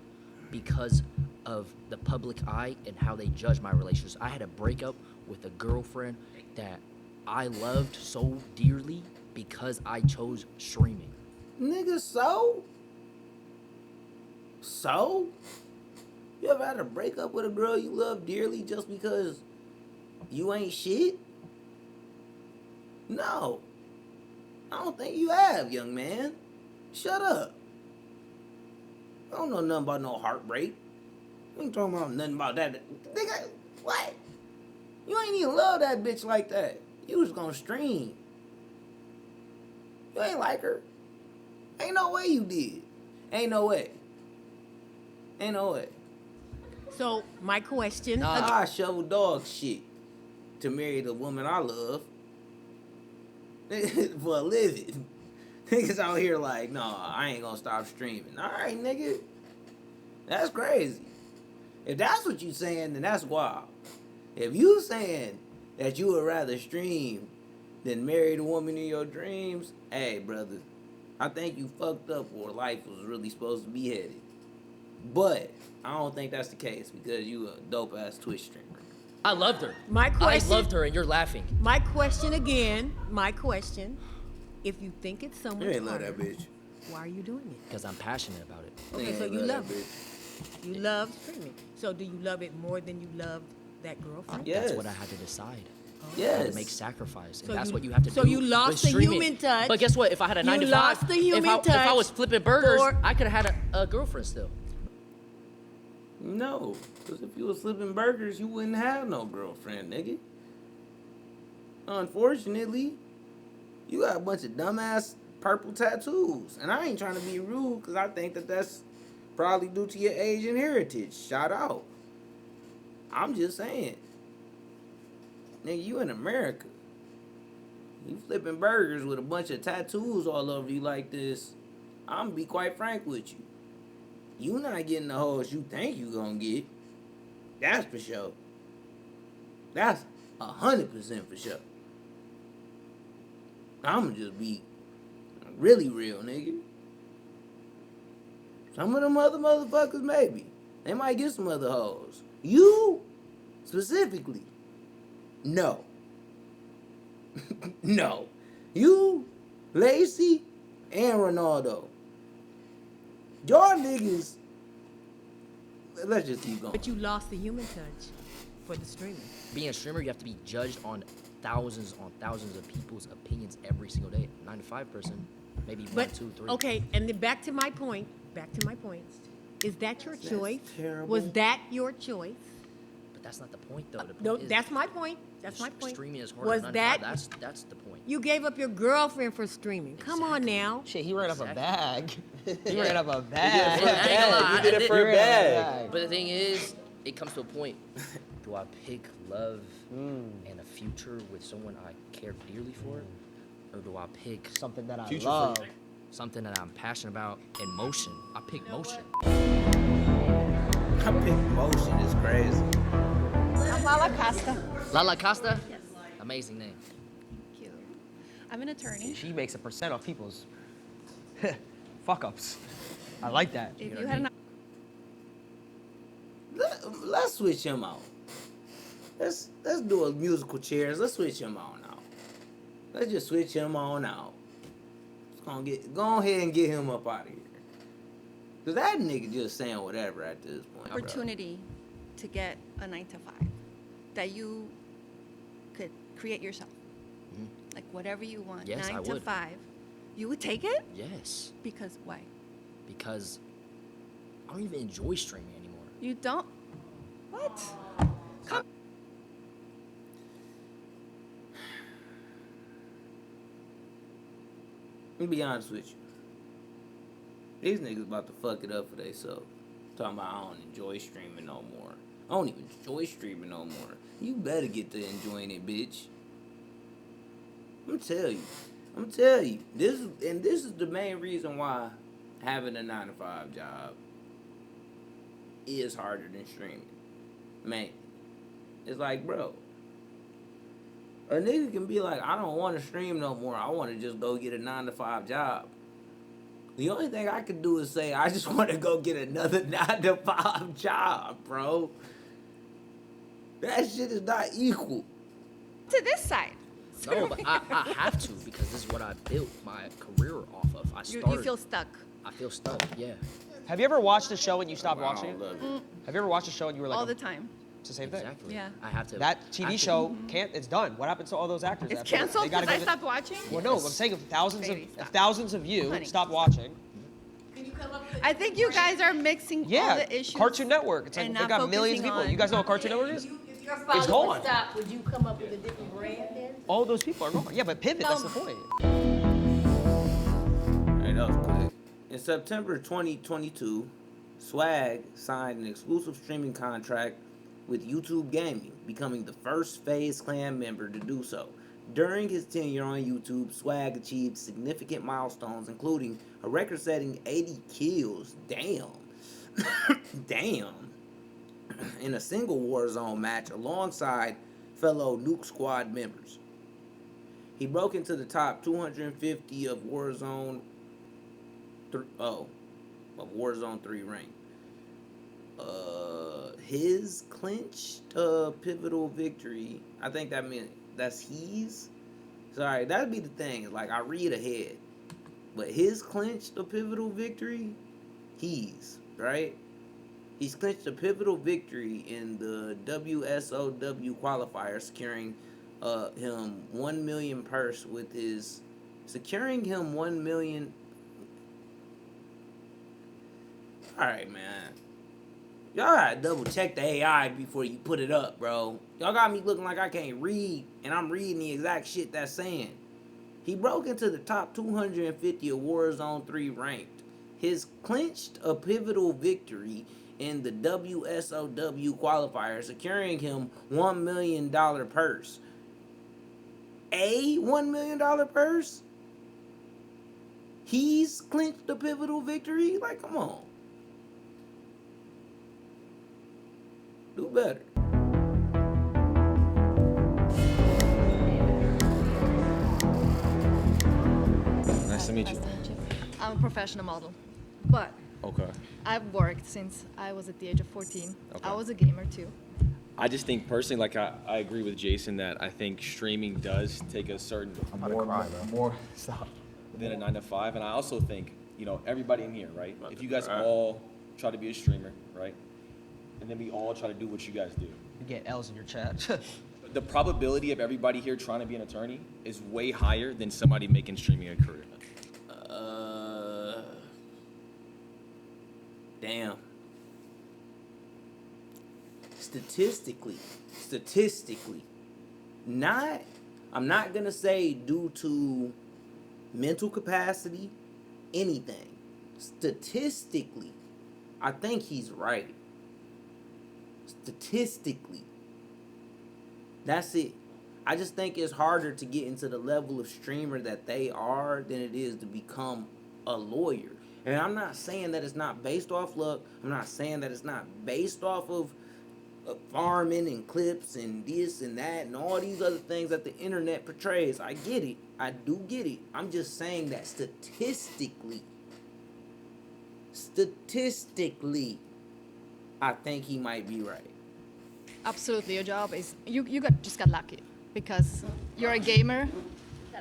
because of the public eye and how they judge my relationships. I had a breakup with a girlfriend that I loved so dearly because I chose streaming. Nigga, so? So? You ever had a breakup with a girl you love dearly just because you ain't shit? No. I don't think you have, young man. Shut up. I don't know nothing about no heartbreak. You ain't talking about nothing about that. Nigga, what? You ain't even love that bitch like that. You was gonna stream. You ain't like her. Ain't no way you did. Ain't no way. Ain't no way. So my question. I shovel dog shit to marry the woman I love for a living. Niggas out here like, no, I ain't gonna stop streaming. All right, nigga. That's crazy. If that's what you saying, then that's wild. If you saying that you would rather stream than marry the woman in your dreams, hey, brother, I think you fucked up or life was really supposed to be headed. But I don't think that's the case because you a dope-ass Twitch streamer. I loved her. My question. I loved her, and you're laughing. My question again. My question. If you think it's so much You ain't love harder, that bitch. why are you doing it? Because I'm passionate about it. Okay, so ain't you love love that it. You love streaming. So do you love it more than you loved that girlfriend? That's what I had to decide. I had Yes. to make sacrifice, and So that's you- what you have to so do. you lost with the streaming. human touch. But guess what? If I had a 9 You to 5, lost the human if I touch was flipping burgers, for- I could have had a girlfriend still. No, because if you was flipping burgers, you wouldn't have no girlfriend, nigga. Unfortunately, you got a bunch of dumbass purple tattoos. And I ain't trying to be rude because I think that that's probably due to your Asian heritage. Shout out. I'm just saying. Nigga, you in America. You flipping burgers with a bunch of tattoos all over you like this. I'm gonna be quite frank with you. You not getting the hoes you think you gonna get. That's for sure. That's 100% for sure. I'ma just be really real, nigga. Some of them other motherfuckers, maybe. They might get some other hoes. You, specifically, no. No. You, Lacey, and Ronaldo. Y'all niggas, let's just keep going. But you lost the human touch for the streaming. Being a streamer, you have to be judged on thousands of people's opinions every single day. 9 to 5 person, maybe But, 1, 2, 3. okay, and then back to my point. Is that your choice? Terrible. Was that your choice? But that's not the point, though. The point No, is that's my point. That's my point. streaming is harder Was than that 9 to 5. That's the point. you gave up your girlfriend for streaming? Come on now. Shit, he ran up a bag. He Yeah. ran up a I ain't gonna bag. lie, You did it for a bag. But the thing is, it comes to a point. Do I pick love and a future with someone I care dearly for? Or do I pick Something that I future love. for something that I'm passionate about and motion? I pick motion. I pick motion is crazy. I'm Lala Costa. Lala Costa? Yes. Amazing name. Thank you. I'm an attorney. She makes a percent off people's fuck ups. I like that. If you had an Let's switch him out. Let's do a musical chairs. Let's switch him on out. Let's just switch him on out. Go ahead and get him up out of here. Cause that nigga just saying whatever at this point. opportunity to get a 9 to 5 that you could create yourself, like whatever you want, Yes, 9 I to would. 5, you would take it? Yes. Because why? Because I don't even enjoy streaming anymore. You don't? What? Let me be honest with you. These niggas about to fuck it up for themselves. Talking about I don't enjoy streaming no more. I don't even enjoy streaming no more. You better get to enjoying it, bitch. I'm tell you. This is the main reason why having a 9 to 5 job is harder than streaming. Man, it's like, bro, a nigga can be like, I don't want to stream no more. I want to just go get a 9 to 5 job. The only thing I can do is say, I just want to go get another 9 to 5 job, bro. That shit is not equal. To this side. No, but I have to because this is what I built my career off of. You feel stuck. I feel stuck, yeah. Have you ever watched a show and you stopped I watching don't it? love it. Have you ever watched a show and you were like, All the time. it's the same thing? Exactly. Yeah. I have to. That TV show can't. It's done. What happens to all those actors? It's after that? canceled They gotta because I go stopped watching? Well, no. I'm saying if Baby, stop. thousands of you Honey. stop watching. I think you guys are mixing all Yeah, the issues. Cartoon Network. It's like and they not got millions of focusing people. You guys know what Cartoon Network is? If your It's gone. stop, would you come up with a different brand then? All those people are gone. Yeah, but pivot. That's the point. Alright, that was quick. In September 2022, Swag signed an exclusive streaming contract with YouTube Gaming, becoming the first FaZe Clan member to do so. During his tenure on YouTube, Swag achieved significant milestones, including a record-setting 80 kills, damn, in a single Warzone match alongside fellow Nuke Squad members. He broke into the top 250 of Warzone 3 rank. His clinched pivotal victory. I think that meant that's he's. Sorry, that'd be the thing. Is like I read ahead, but his clinched a pivotal victory. He's right. He's clinched a pivotal victory in the WSOW qualifier, securing him 1 million purse with his securing him 1 million. All right, man. Y'all gotta double check the AI before you put it up, bro. Y'all got me looking like I can't read, and I'm reading the exact shit that's saying. He broke into the top 250 of Warzone 3 ranked. has clinched a pivotal victory in the WSOW qualifier, securing him $1 million purse. A $1 million purse? He's clinched a pivotal victory? Like, come on. Do better. Nice to meet you. I'm a professional model, but Okay. I've worked since I was at the age of 14. Okay. I was a gamer too. I just think personally, like I agree with Jason that I think streaming does take a certain more stop than a 9 to 5, and I also think everybody in here, right? If you guys all try to be a streamer, right, and then we all try to do what you guys do, You get L's in your chat. the probability of everybody here trying to be an attorney is way higher than somebody making streaming a career. Damn. Statistically, I'm not gonna say due to mental capacity, anything. Statistically, I think he's right. Statistically. That's it. I just think it's harder to get into the level of streamer that they are than it is to become a lawyer. And I'm not saying that it's not based off luck. I'm not saying that it's not based off of farming and clips and this and that and all these other things that the internet portrays. I get it. I do get it. I'm just saying that statistically, I think he might be right. Absolutely, your job is just got lucky because you're a gamer.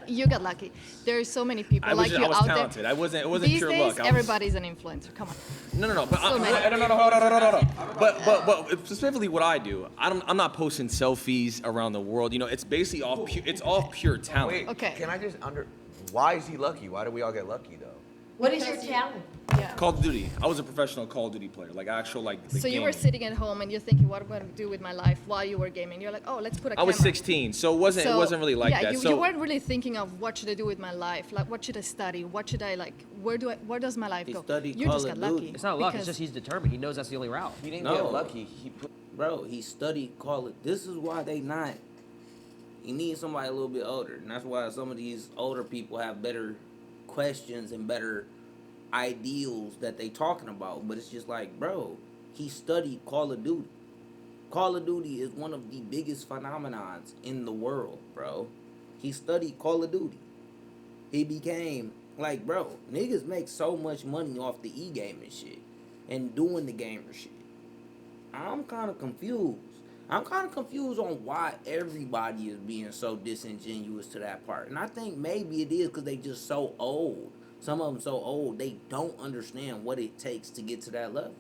You got lucky. There are so many people like you I was out talented. there. It wasn't These pure days, luck. everybody's an influencer. Come on. No. But So many. hold on. But specifically, what I do, I'm not posting selfies around the world. It's basically all pure talent. Wait, Okay. Can I just why is he lucky? Why do we all get lucky though? What is your talent? Yeah. Call of Duty. I was a professional Call of Duty player, like actual the So you were gaming. sitting at home and you're thinking, what am I going to do with my life while you were gaming? You're like, oh, let's put a I was camera. 16, so it wasn't really like yeah, that. You weren't really thinking of what should I do with my life, like what should I study, what should I like, where does my life go? You just got lucky. It's not luck. It's because- just he's determined. He knows that's the only route. He didn't No. get lucky. Bro, he studied college. This is why they not. You need somebody a little bit older, and that's why some of these older people have better questions and better ideals that they talking about. But it's just like, bro, he studied Call of Duty. Call of Duty is one of the biggest phenomenons in the world, bro. He studied Call of Duty. He became like, bro, niggas make so much money off the e-gaming shit and doing the gamer shit. I'm kind of confused. I'm kind of confused on why everybody is being so disingenuous to that part. And I think maybe it is because they just so old. Some of them so old, they don't understand what it takes to get to that level.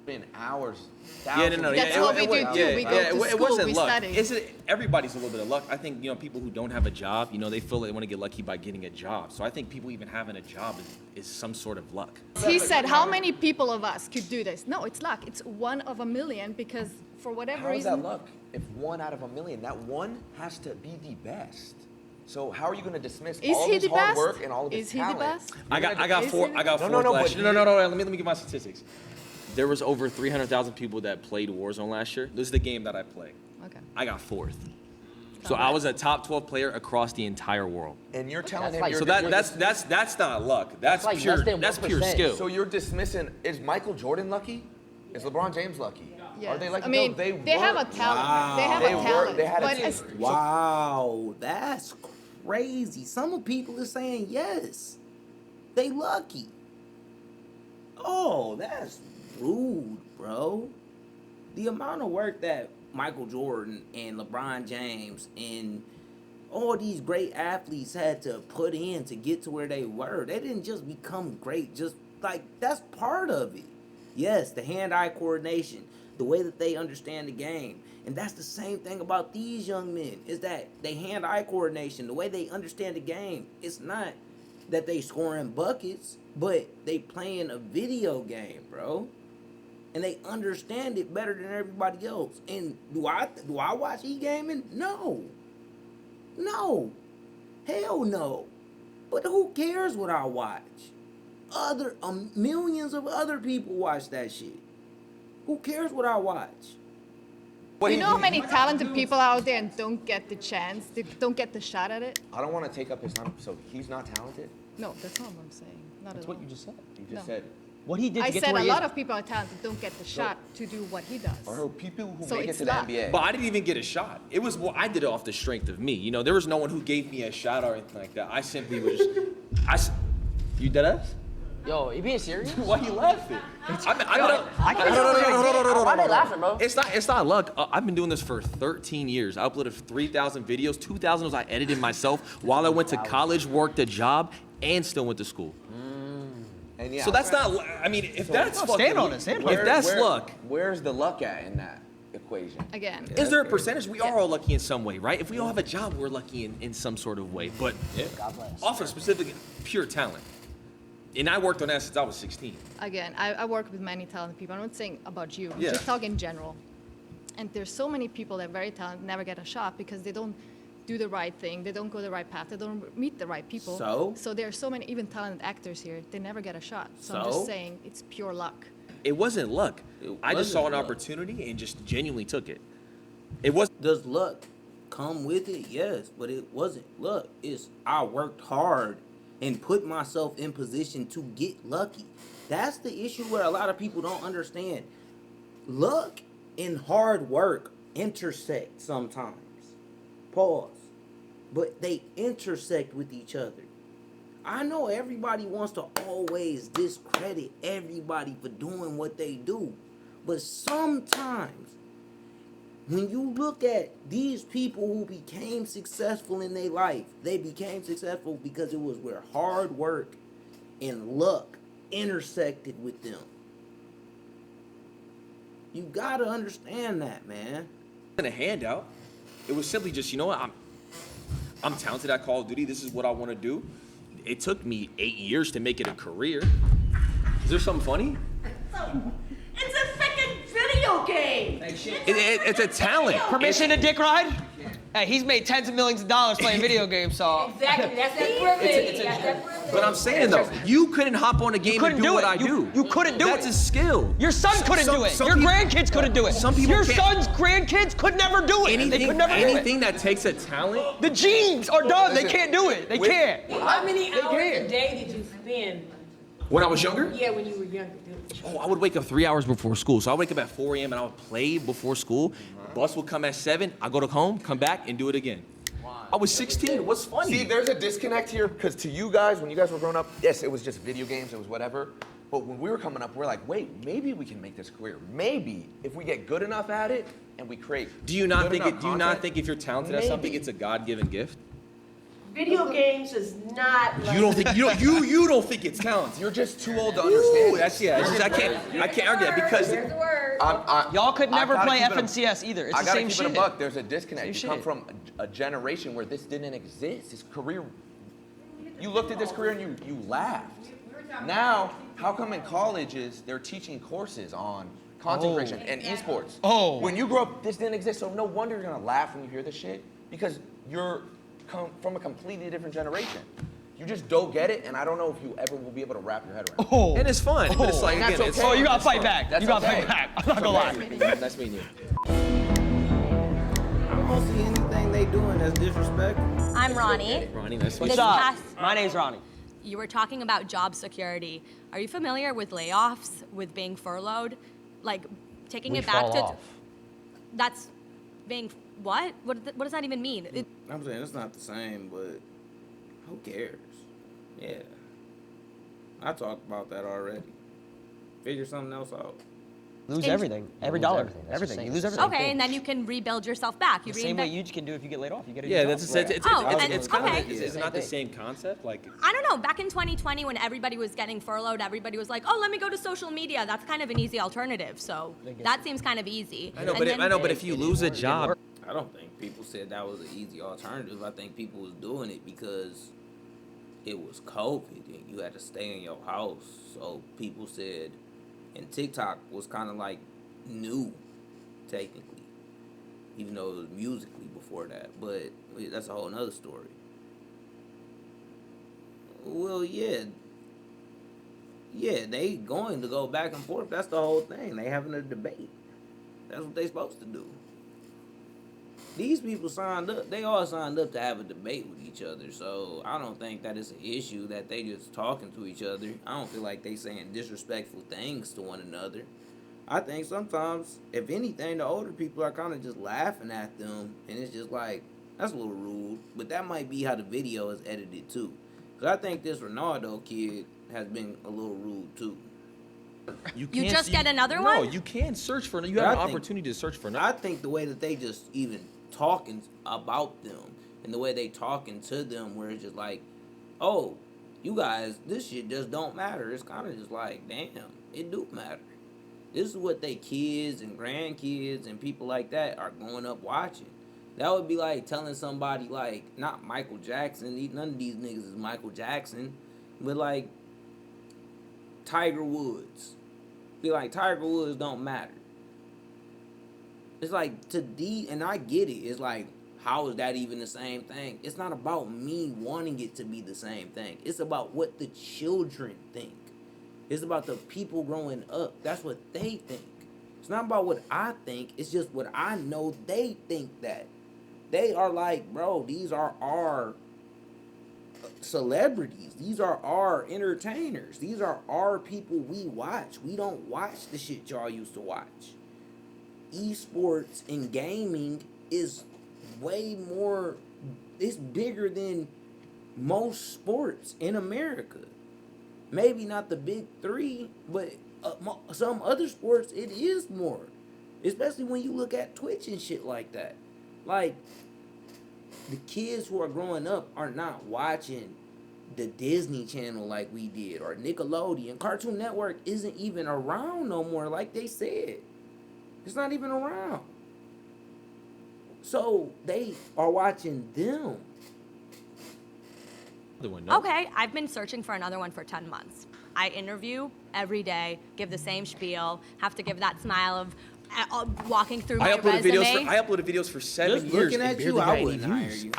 In hours. Yeah, no. That's what we do too. We go to it school, wasn't we luck. study. Everybody's a little bit of luck. I think people who don't have a job, they feel they want to get lucky by getting a job. So I think people even having a job is some sort of luck. He said, how many people of us could do this? No, it's luck. It's 1 of a million because for whatever How is reason. that luck? If 1 out of a million, that one has to be the best. So how are you going to dismiss Is all he his the hard best? work and all of his Is he the talent? best? I got four. I got four. No. Last year. No. Let me give my statistics. There was over 300,000 people that played Warzone last year. This is the game that I play. Okay. I got 4th. So I was a top 12 player across the entire world. And you're telling him So you're that's not luck. That's like pure. less than That's pure 1%. skill. So you're dismissing? Is Michael Jordan lucky? Is LeBron James lucky? Yes. Are they lucky? I mean, No, they have a worked. talent. They have a talent. They had a but team. as- Wow, that's crazy. Some of people are saying yes, they lucky. Oh, that's rude, bro. The amount of work that Michael Jordan and LeBron James and all these great athletes had to put in to get to where they were. They didn't just become great, just like that's part of it. Yes, the hand-eye coordination, the way that they understand the game. And that's the same thing about these young men, is that they hand-eye coordination, the way they understand the game. It's not that they scoring buckets, but they playing a video game, bro. And they understand it better than everybody else. And do I watch e-gaming? No. No. Hell no. But who cares what I watch? other millions of other people watch that shit. Who cares what I watch? You know how many talented people out there and don't get the chance, they don't get the shot at it? I don't want to take up his time. So he's not talented? No, that's not what I'm saying. Not That's at what all. you just said. You just No. said. What he did I to get said to where a he lot is. of people are talented don't get the shot to do what he does. Or people who So make it it's to the luck. NBA. But I didn't even get a shot. It was, well, I did it off the strength of me. You know, there was no one who gave me a shot or anything like that. I simply was just, you dead ass? Yo, you being serious? Why you laughing? Why they laughing, bro? It's not luck. I've been doing this for 13 years. I uploaded 3,000 videos. 2,000 was I edited myself while I went to college, worked a job, and still went to school. And yeah, So that's not. I mean, if that's fucking, if that's luck, where's the luck at in that equation? Again. is there a percentage? We are all lucky in some way, right? If we all have a job, we're lucky in some sort of way. But off of specific pure talent. And I worked on that since I was 16. Again, I work with many talented people. I'm not saying about you. I'm Yeah. just talking in general. And there's so many people that are very talented never get a shot because they don't do the right thing. They don't go the right path. They don't meet the right people. So there are so many even talented actors here. They never get a shot. So I'm So? just saying it's pure luck. It wasn't luck. I just saw an luck. opportunity and just genuinely took it. It was. Does luck come with it? Yes, but it wasn't luck. It's I worked hard and put myself in position to get lucky. That's the issue where a lot of people don't understand. Luck and hard work intersect sometimes. Pause. But they intersect with each other. I know everybody wants to always discredit everybody for doing what they do. But sometimes, when you look at these people who became successful in their life, they became successful because it was where hard work and luck intersected with them. You gotta understand that, man. In a handout. It was simply just, you know what, I'm talented at Call of Duty. This is what I want to do. It took me 8 years to make it a career. Is there something funny? It's a freaking video game. It's a talent. Permission to dick ride? Hey, he's made tens of millions of dollars playing video games, so. Exactly, that's that privilege. That's that privilege. But I'm saying though, you couldn't hop on a game and do what I do. You couldn't do it. That's a skill. Your son couldn't do it. Your grandkids couldn't do it. Some people Your can't. son's grandkids could never do it. They could never do it. Anything that takes a talent. The genes are done. They can't do it. They can't. How many hours can't. a day did you spend? When I was younger? Yeah, when you were younger. Dude. Oh, I would wake up 3 hours before school. So I wake up at 4 a.m. and I would play before school. Bus would come at 7. I go to home, come back, and do it again. I was 16. What's funny? See, there's a disconnect here because to you guys, when you guys were growing up, yes, it was just video games, it was whatever. But when we were coming up, we're like, wait, maybe we can make this career. Maybe if we get good enough at it and we create. Do you not good think enough it? Do you not content, think if you're talented at something, it's a God-given gift? Video games is not like... You don't think you don't think it's talent? You're just too old to understand. That's I can't argue that because There's the word. Y'all could never I gotta play keep it a- FNCS either. It's I the gotta same keep shit. it a buck. There's a disconnect. Same You come shit. from a generation where this didn't exist. This career, you looked at this career and you laughed. Now, how come in colleges they're teaching courses on content creation and esports? Oh. When you grow up, this didn't exist. So no wonder you're gonna laugh when you hear this shit because you're from a completely different generation. You just don't get it, and I don't know if you ever will be able to wrap your head around it. Oh. And it's fun. But it's like And again, that's it's okay. Oh, you gotta That's fight fun. back. That's You gotta okay. fight back. I'm not gonna lie. That's me and you. I don't see anything they doing that's disrespectful. I'm Ronnie. Ronnie, nice to meet This you. past, My name's Ronnie. you were talking about job security. Are you familiar with layoffs, with being furloughed? Like, taking it back to... That's being... What? What does that even mean? I'm saying it's not the same, but who cares? Yeah. I talked about that already. Figure something else out. Lose In- everything. Every Lose dollar. everything. That's Everything. the You same. lose everything. Okay, and then you can rebuild yourself back. You The same way reinvent... you can do if you get laid off. You get a Yeah, new that's job. it's Oh, and it's then- kind okay. of it's not the same concept. Like I don't know, back in 2020 when everybody was getting furloughed, everybody was like, oh, let me go to social media. That's kind of an easy alternative. So that seems kind of easy. I know, And but then- I know, but if you lose a job, I don't think people said that was an easy alternative. I think people was doing it because it was COVID and you had to stay in your house. So people said, and TikTok was kind of like new, technically, even though it was musically before that. But that's a whole nother story. Well, yeah, Yeah, they going to go back and forth. That's the whole thing. They having a debate. That's what they supposed to do. These people signed up. They all signed up to have a debate with each other. So I don't think that it's an issue that they just talking to each other. I don't feel like they saying disrespectful things to one another. I think sometimes, if anything, the older people are kind of just laughing at them, and it's just like, that's a little rude. But that might be how the video is edited too. Because I think this Ronaldo kid has been a little rude too. You just get another one? No, you can search for. You have an opportunity to search for another. I think the way that they just even talking about them and the way they talking to them, where it's just like, oh, you guys, this shit just don't matter. It's kind of just like, damn, it do matter. This is what they kids and grandkids and people like that are growing up watching. That would be like telling somebody like, not Michael Jackson, none of these niggas is Michael Jackson, but like Tiger Woods. Be like, Tiger Woods don't matter. It's like, and I get it. It's like, how is that even the same thing? It's not about me wanting it to be the same thing. It's about what the children think. It's about the people growing up. That's what they think. It's not about what I think. It's just what I know they think that. They are like, bro, these are our celebrities. These are our entertainers. These are our people we watch. We don't watch the shit y'all used to watch. Esports and gaming is way more, it's bigger than most sports in America. Maybe not the big three, but some other sports, it is more. Especially when you look at Twitch and shit like that. Like, the kids who are growing up are not watching the Disney Channel like we did, or Nickelodeon. Cartoon Network isn't even around no more, like they said. It's not even around. So they are watching them. Okay, I've been searching for another one for 10 months. I interview every day, give the same spiel, have to give that smile of walking through my resume. I uploaded videos for 7 years. Looking at you, I wouldn't hire you.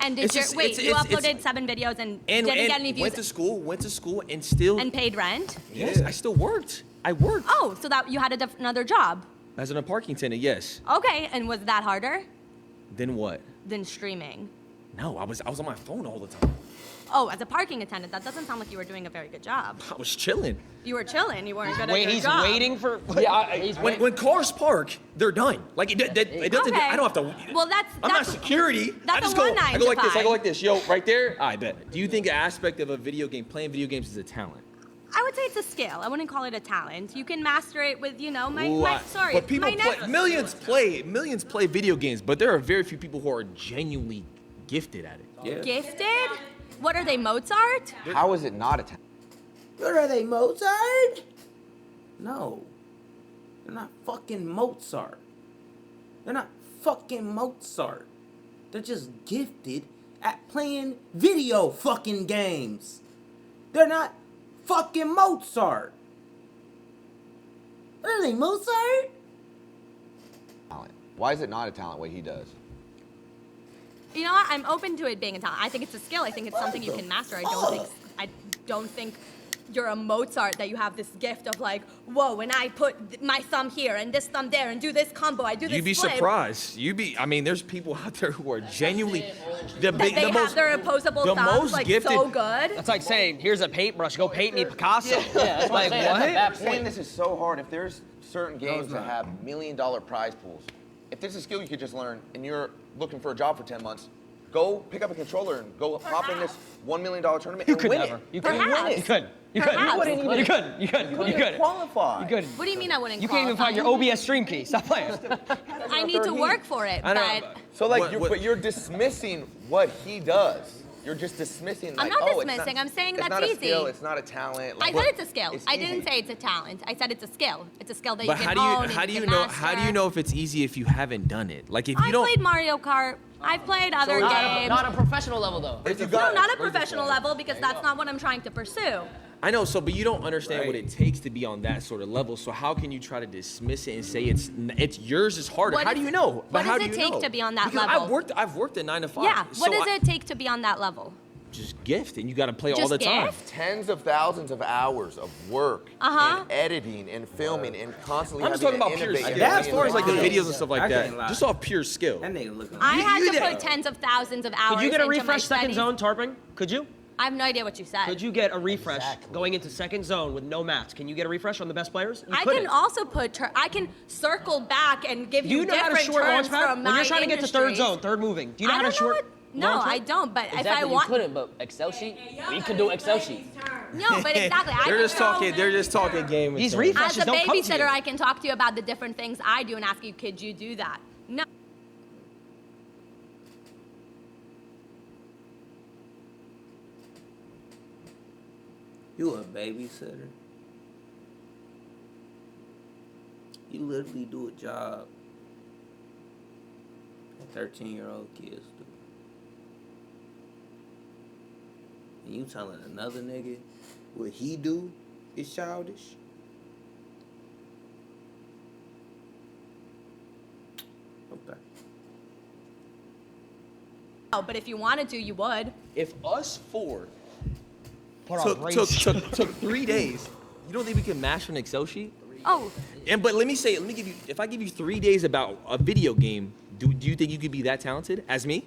And did you uploaded 7 videos and didn't get any views? Went to school, and still. And paid rent? Yes, I still worked. I worked. Oh, so that you had another job? As a parking attendant, yes. Okay, and was that harder Then what? than streaming? No, I was on my phone all the time. Oh, as a parking attendant, that doesn't sound like you were doing a very good job. I was chilling. You were chilling. You weren't good at your He's job. waiting for. When cars park, they're done. Like it doesn't. Okay. I don't have to. Well, I'm not security. That's I just a go. one 9 I go to like this. I 5. go like this. Yo, right there. I bet. Do you think an aspect of a video game, playing video games, is a talent? I would say it's a skill. I wouldn't call it a talent. You can master it with, But people millions play video games, but there are very few people who are genuinely gifted at it. Yeah. Gifted? What are they, Mozart? How is it not a talent? What are they, Mozart? No. They're not fucking Mozart. They're not fucking Mozart. They're just gifted at playing video fucking games. They're not fucking Mozart. What are they, Mozart? Talent. Why is it not a talent what he does? You know what? I'm open to it being a talent. I think it's a skill. I think it's something you can master. I don't think you're a Mozart that you have this gift of like, whoa, when I put my thumb here and this thumb there and do this combo, I do this You'd be flip. surprised. I mean, there's people out there who are genuinely They have their opposable thumbs like so good. That's like saying, here's a paintbrush, go paint me Picasso. Yeah, It's like, what? I'm saying this is so hard. If there's certain games that have $1 million prize pools, if there's a skill you could just learn and you're looking for a job for 10 months, go pick up a controller and go hop in this $1 million tournament and win it. You couldn't win it. You couldn't. You couldn't. You couldn't qualify. You couldn't. What do you mean I wouldn't You can't even find your OBS stream key. Stop playing. I need to work for it, but So like, but you're dismissing what he does. You're just dismissing. Like, I'm not oh, dismissing. I'm saying it's that's not a easy. skill. It's not a talent. I Like, said it's a skill. it's I didn't easy. say it's a talent. I said it's a skill. It's a skill that But you how can do you hone and how do you can know master. how do you know if it's easy if you haven't done it? Like if you I don't. played Mario Kart. I've played other games. Not a professional level though. No, not a professional level because that's not what I'm trying to pursue. I know, but you don't understand what it takes to be on that sort of level. So how can you try to dismiss it and say it's yours is harder? What How does- do you know? what How does do it you take know? to be on that Because level? I've worked at 9 to 5. Yeah. What so does it take to be on that level? just gift, and you got to play all Just the time. gift? Tens of thousands of hours of work Uh-huh. and editing and filming and constantly I'm just having talking to about pure innovate. skill. and As far as like the reinvent. videos and stuff like that, just off pure skill. That nigga looking. I had you to did. put tens of thousands of hours Could you get a into my refresh second studies. zone, Tarping? Could you? I have no idea what you said. Could you get a refresh going into second zone with no mats? Can you get a refresh on the best players? You I couldn't. can also put, I can circle back and give Do you you know how to different short terms launch pad? from When you're my trying to get to third industries. zone, third moving. Do you know I how to don't know short? No, launch I pad? don't, but Exactly, if I want... you couldn't, but Excel sheet, you can do Excel sheet. No, but exactly. I They're can just talking. They're just talking game. These terms. refreshes As a don't come to babysitter, you. I can talk to you about the different things I do and ask you, could you do that? No. You a babysitter. You literally do a job that 13-year-old kids do. And you telling another nigga what he do is childish? Okay. Oh, but if you wanted to, you would. If us four Put on brace. took 3 days, you don't think we can master an Excel sheet? Oh, And but let me give you, if I give you 3 days about a video game, do you think you could be that talented as me?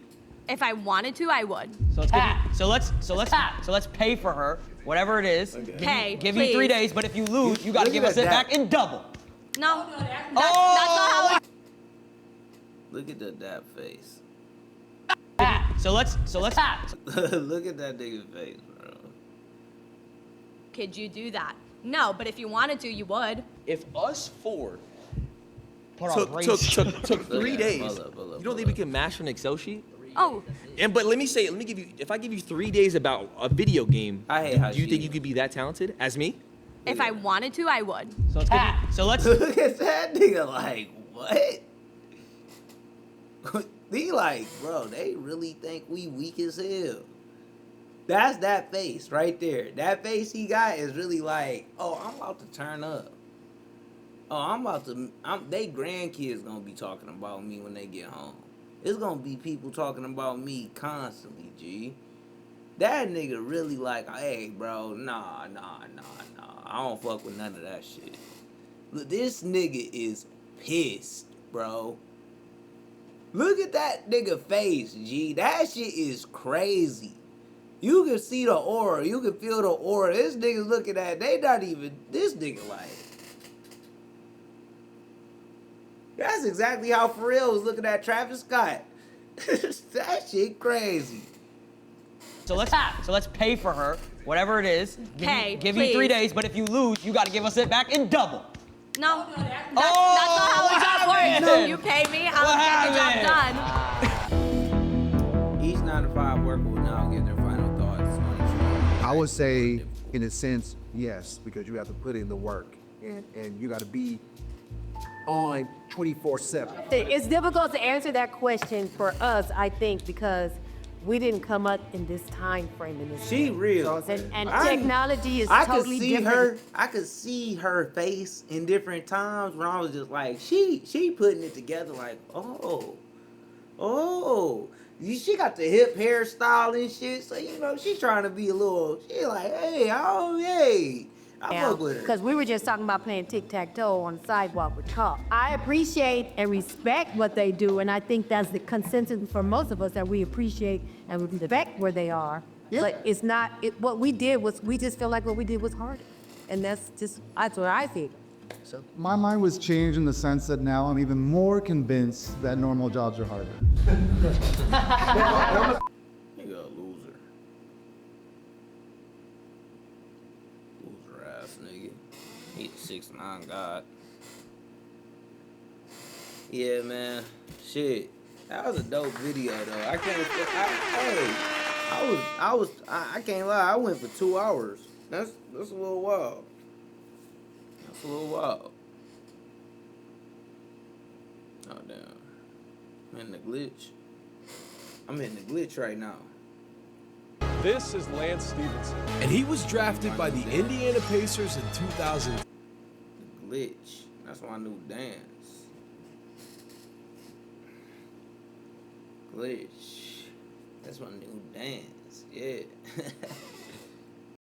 if I wanted to, I would. So let's pay for her, whatever it is. Pay, Give you 3 please. days, but if you lose, you got to Look give at us it that. back in double. No, that's not how it... Look at the dap face. So let's Look at that nigga face, bro. Could you do that? No, but if you wanted to, you would. If us four Put on brace. took 3 days, Hold up, you don't think we can master an Excel sheet? Oh, And but let me give you, if I give you 3 days about a video game, I hate how do you she think is. you could be that talented as me? if I wanted to, I would. So let's Look at that nigga like, what? He like, bro, they really think we weak as hell. That's that face right there. That face he got is really like, oh, I'm about to turn up. Oh, they grandkids gonna be talking about me when they get home. It's gonna be people talking about me constantly, G. That nigga really like, hey, bro, nah. I don't fuck with none of that shit. Look, this nigga is pissed, bro. Look at that nigga face, G. That shit is crazy. You can see the aura. You can feel the aura. This nigga's looking at, they not even, this nigga like. That's exactly how Pharrell was looking at Travis Scott. That shit crazy. So let's pay for her, whatever it is. Pay, Give you 3 please. days, but if you lose, you got to give us it back in double. No, that's not how a job works. happened? You pay me, I'll get the job done. Each 9 to 5 worker will now give their final thoughts on each. I would say, in a sense, yes, because you have to put in the work and you got to be on 24/7. It's difficult to answer that question for us, I think, because we didn't come up in this time frame in this. She real. And technology is I totally could see different. I could see her face in different times where I was just like, she putting it together like, oh, she got the hip hairstyle and shit. So you know she's trying to be a little. She like, hey, I fuck with her. Because we were just talking about playing tic-tac-toe on the sidewalk with Carl. I appreciate and respect what they do, and I think that's the consensus for most of us, that we appreciate and respect where they are. Yeah. But it's not, what we did was, we just feel like what we did was harder. And that's what I think. So my mind was changed in the sense that now I'm even more convinced that normal jobs are harder. Nigga a loser. Loser ass nigga. He a 6'9" god. Yeah, man. Shit. That was a dope video though. I can't lie, I went for 2 hours. That's a little wild. That's a little wild. Oh damn. I'm in the glitch. I'm in the glitch right now. This is Lance Stevenson, and he was drafted by the Indiana Pacers in 2000. The glitch. That's my new dance. Glitch. That's my new dance. Yeah.